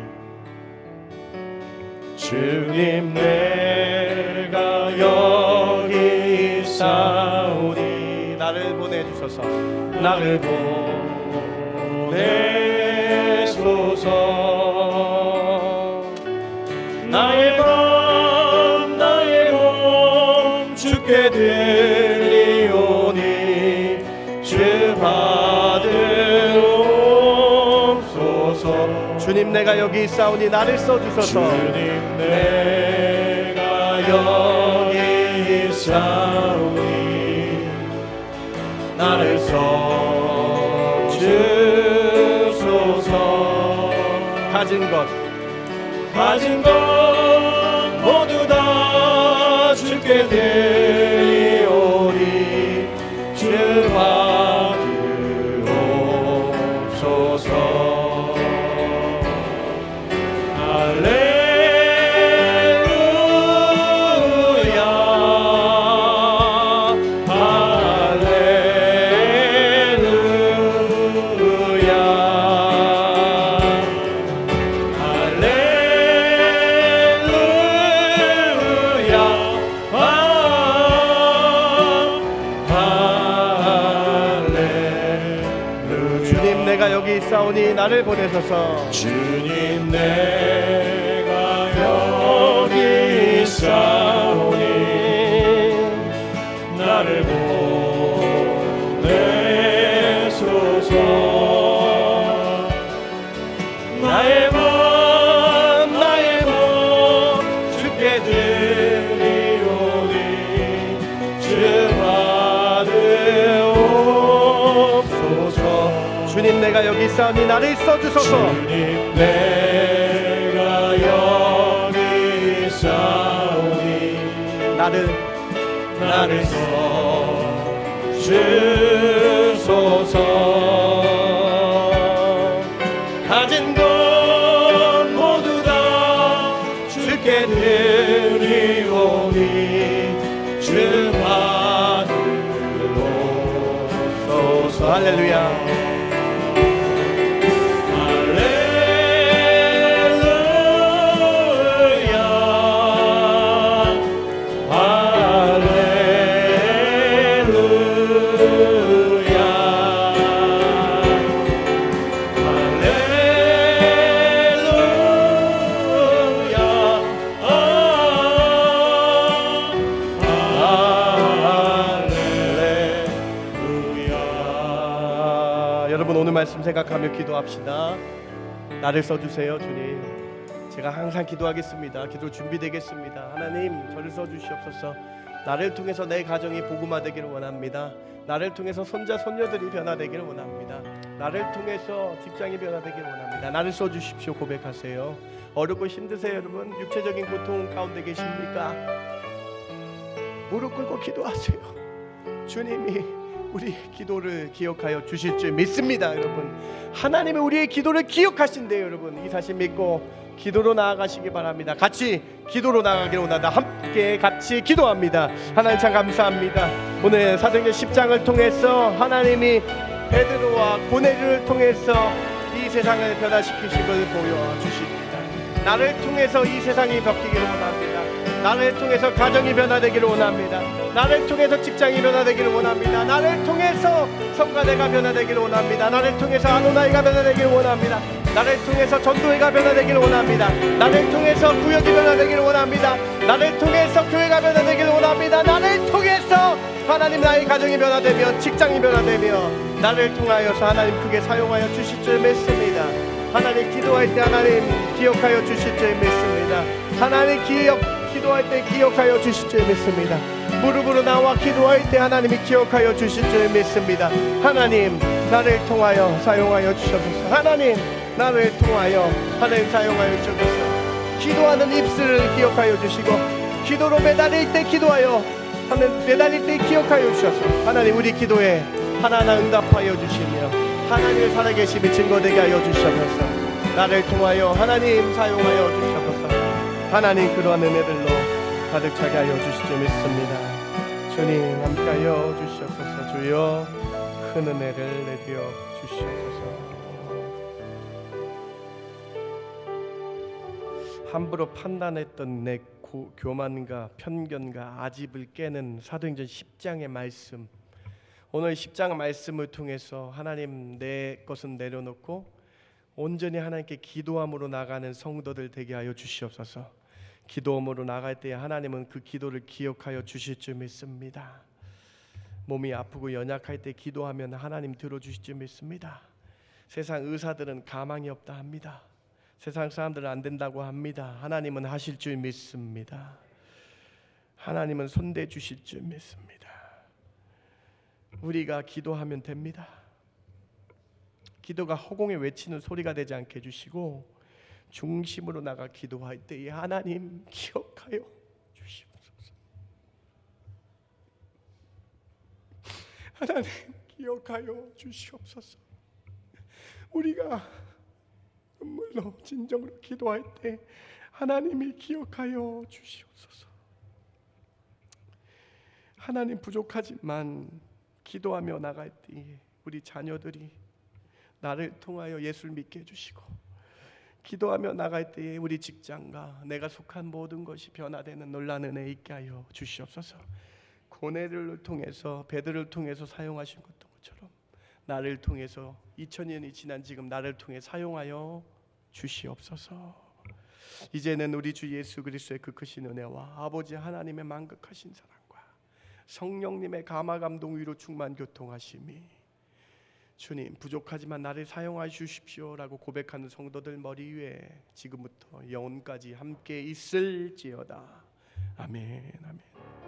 주님 내가 여기 있사오니 나를 보내주셔서 나를 보내소서. 나의 밤 나의 몸 주께 드리오니 주 받으옵소서. 주님 내가 여기 있사오니 나를 써주소서. 주님 내가 여기 있사오니 나를 써주소서. 가진 것 모두 다 주께 드리오니 주 나를 보내소서. 주님 내가 여기 있사오니 나를 보내소서. 나의 몸 주께 드리오니 주 받으옵소서. 주님 내가 여기 있사오니 나를 써주소서. 주님 내가 여기 있사오니 나를 써주소서. 가진 것 모두 다 주께 드리오니 주 받으옵소서. 할렐루야. 여러분 오늘 말씀 생각하며 기도합시다. 나를 써주세요 주님. 제가 항상 기도하겠습니다. 기도 준비되겠습니다. 하나님 저를 써주시옵소서. 나를 통해서 내 가정이 복음화되기를 원합니다. 나를 통해서 손자 손녀들이 변화되기를 원합니다. 나를 통해서 직장이 변화되기를 원합니다. 나를 써주십시오. 고백하세요. 어렵고 힘드세요 여러분? 육체적인 고통 가운데 계십니까? 무릎 꿇고 기도하세요. 주님이 우리 기도를 기억하여 주실 줄 믿습니다. 여러분 하나님이 우리의 기도를 기억하신대요. 여러분 이 사실 믿고 기도로 나아가시기 바랍니다. 같이 기도로 나아가기를 원한다. 함께 같이 기도합니다. 하나님 참 감사합니다. 오늘 사도행전 10장을 통해서 하나님이 베드로와 고넬료를 통해서 이 세상을 변화시키신 것을 보여주십니다. 나를 통해서 이 세상이 바뀌기를 원합니다. 나를 통해서 가정이 변화되기를 원합니다. 나를 통해서 직장이 변화되기를 원합니다. 나를 통해서 성가대가 변화되기를 원합니다. 나를 통해서 아도나이가 변화되기를 원합니다. 나를 통해서 전도회가 변화되기를 원합니다. 나를 통해서 구역이 변화되기를 원합니다. 나를 통해서 교회가 변화되기를 원합니다. 나를 통해서 하나님 나의 가정이 변화되며 직장이 변화되며 나를 통하여서 하나님 크게 사용하여 주실 줄 믿습니다. 하나님 기도할 때 하나님 기억하여 주실 줄 믿습니다. 하나님 기도할 때 기억하여 주실 줄 믿습니다. 무릎으로 나와 기도할 때 하나님이 기억하여 주실 줄 믿습니다. 하나님 나를 통하여 사용하여 주셔서 하나님 나를 통하여 하나님 사용하여 주셔서 기도하는 입술을 기억하여 주시고 기도로 매달릴 때 기도하여 하나님 매달릴 때 기억하여 주셔서 하나님 우리 기도에 하나하나 응답하여 주시며 하나님의 살아계심이 증거되게 하여 주셔서 나를 통하여 하나님 사용하여 주셔서 하나님 그러한 은혜들로 가득 차게 하여 주실 줄 믿습니다. 주님 함께하여 주시옵소서. 주여 큰 은혜를 내려 주시옵소서. 함부로 판단했던 내 교만과 편견과 아집을 깨는 사도행전 10장의 말씀, 오늘 10장 말씀을 통해서 하나님 내 것은 내려놓고 온전히 하나님께 기도함으로 나가는 성도들 되게 하여 주시옵소서. 기도함으로 나갈 때 하나님은 그 기도를 기억하여 주실 줄 믿습니다. 몸이 아프고 연약할 때 기도하면 하나님 들어주실 줄 믿습니다. 세상 의사들은 가망이 없다 합니다. 세상 사람들은 안 된다고 합니다. 하나님은 하실 줄 믿습니다. 하나님은 손대 주실 줄 믿습니다. 우리가 기도하면 됩니다. 기도가 허공에 외치는 소리가 되지 않게 해주시고 중심으로 나가 기도할 때에 하나님 기억하여 주시옵소서. 하나님 기억하여 주시옵소서. 우리가 눈물로 진정으로 기도할 때 하나님이 기억하여 주시옵소서. 하나님 부족하지만 기도하며 나갈 때에 우리 자녀들이 나를 통하여 예수를 믿게 해주시고 기도하며 나갈 때에 우리 직장과 내가 속한 모든 것이 변화되는 놀라운 은혜 있게 하여 주시옵소서. 고넬료를 통해서 베드로를 통해서 사용하신 것처럼 나를 통해서 2000년이 지난 지금 나를 통해 사용하여 주시옵소서. 이제는 우리 주 예수 그리스도의 그 크신 은혜와 아버지 하나님의 만극하신 사랑과 성령님의 감화 감동 위로 충만 교통하심이 주님 부족하지만 나를 사용하여 주십시오라고 고백하는 성도들 머리 위에 지금부터 영원까지 함께 있을지어다. 아멘 아멘.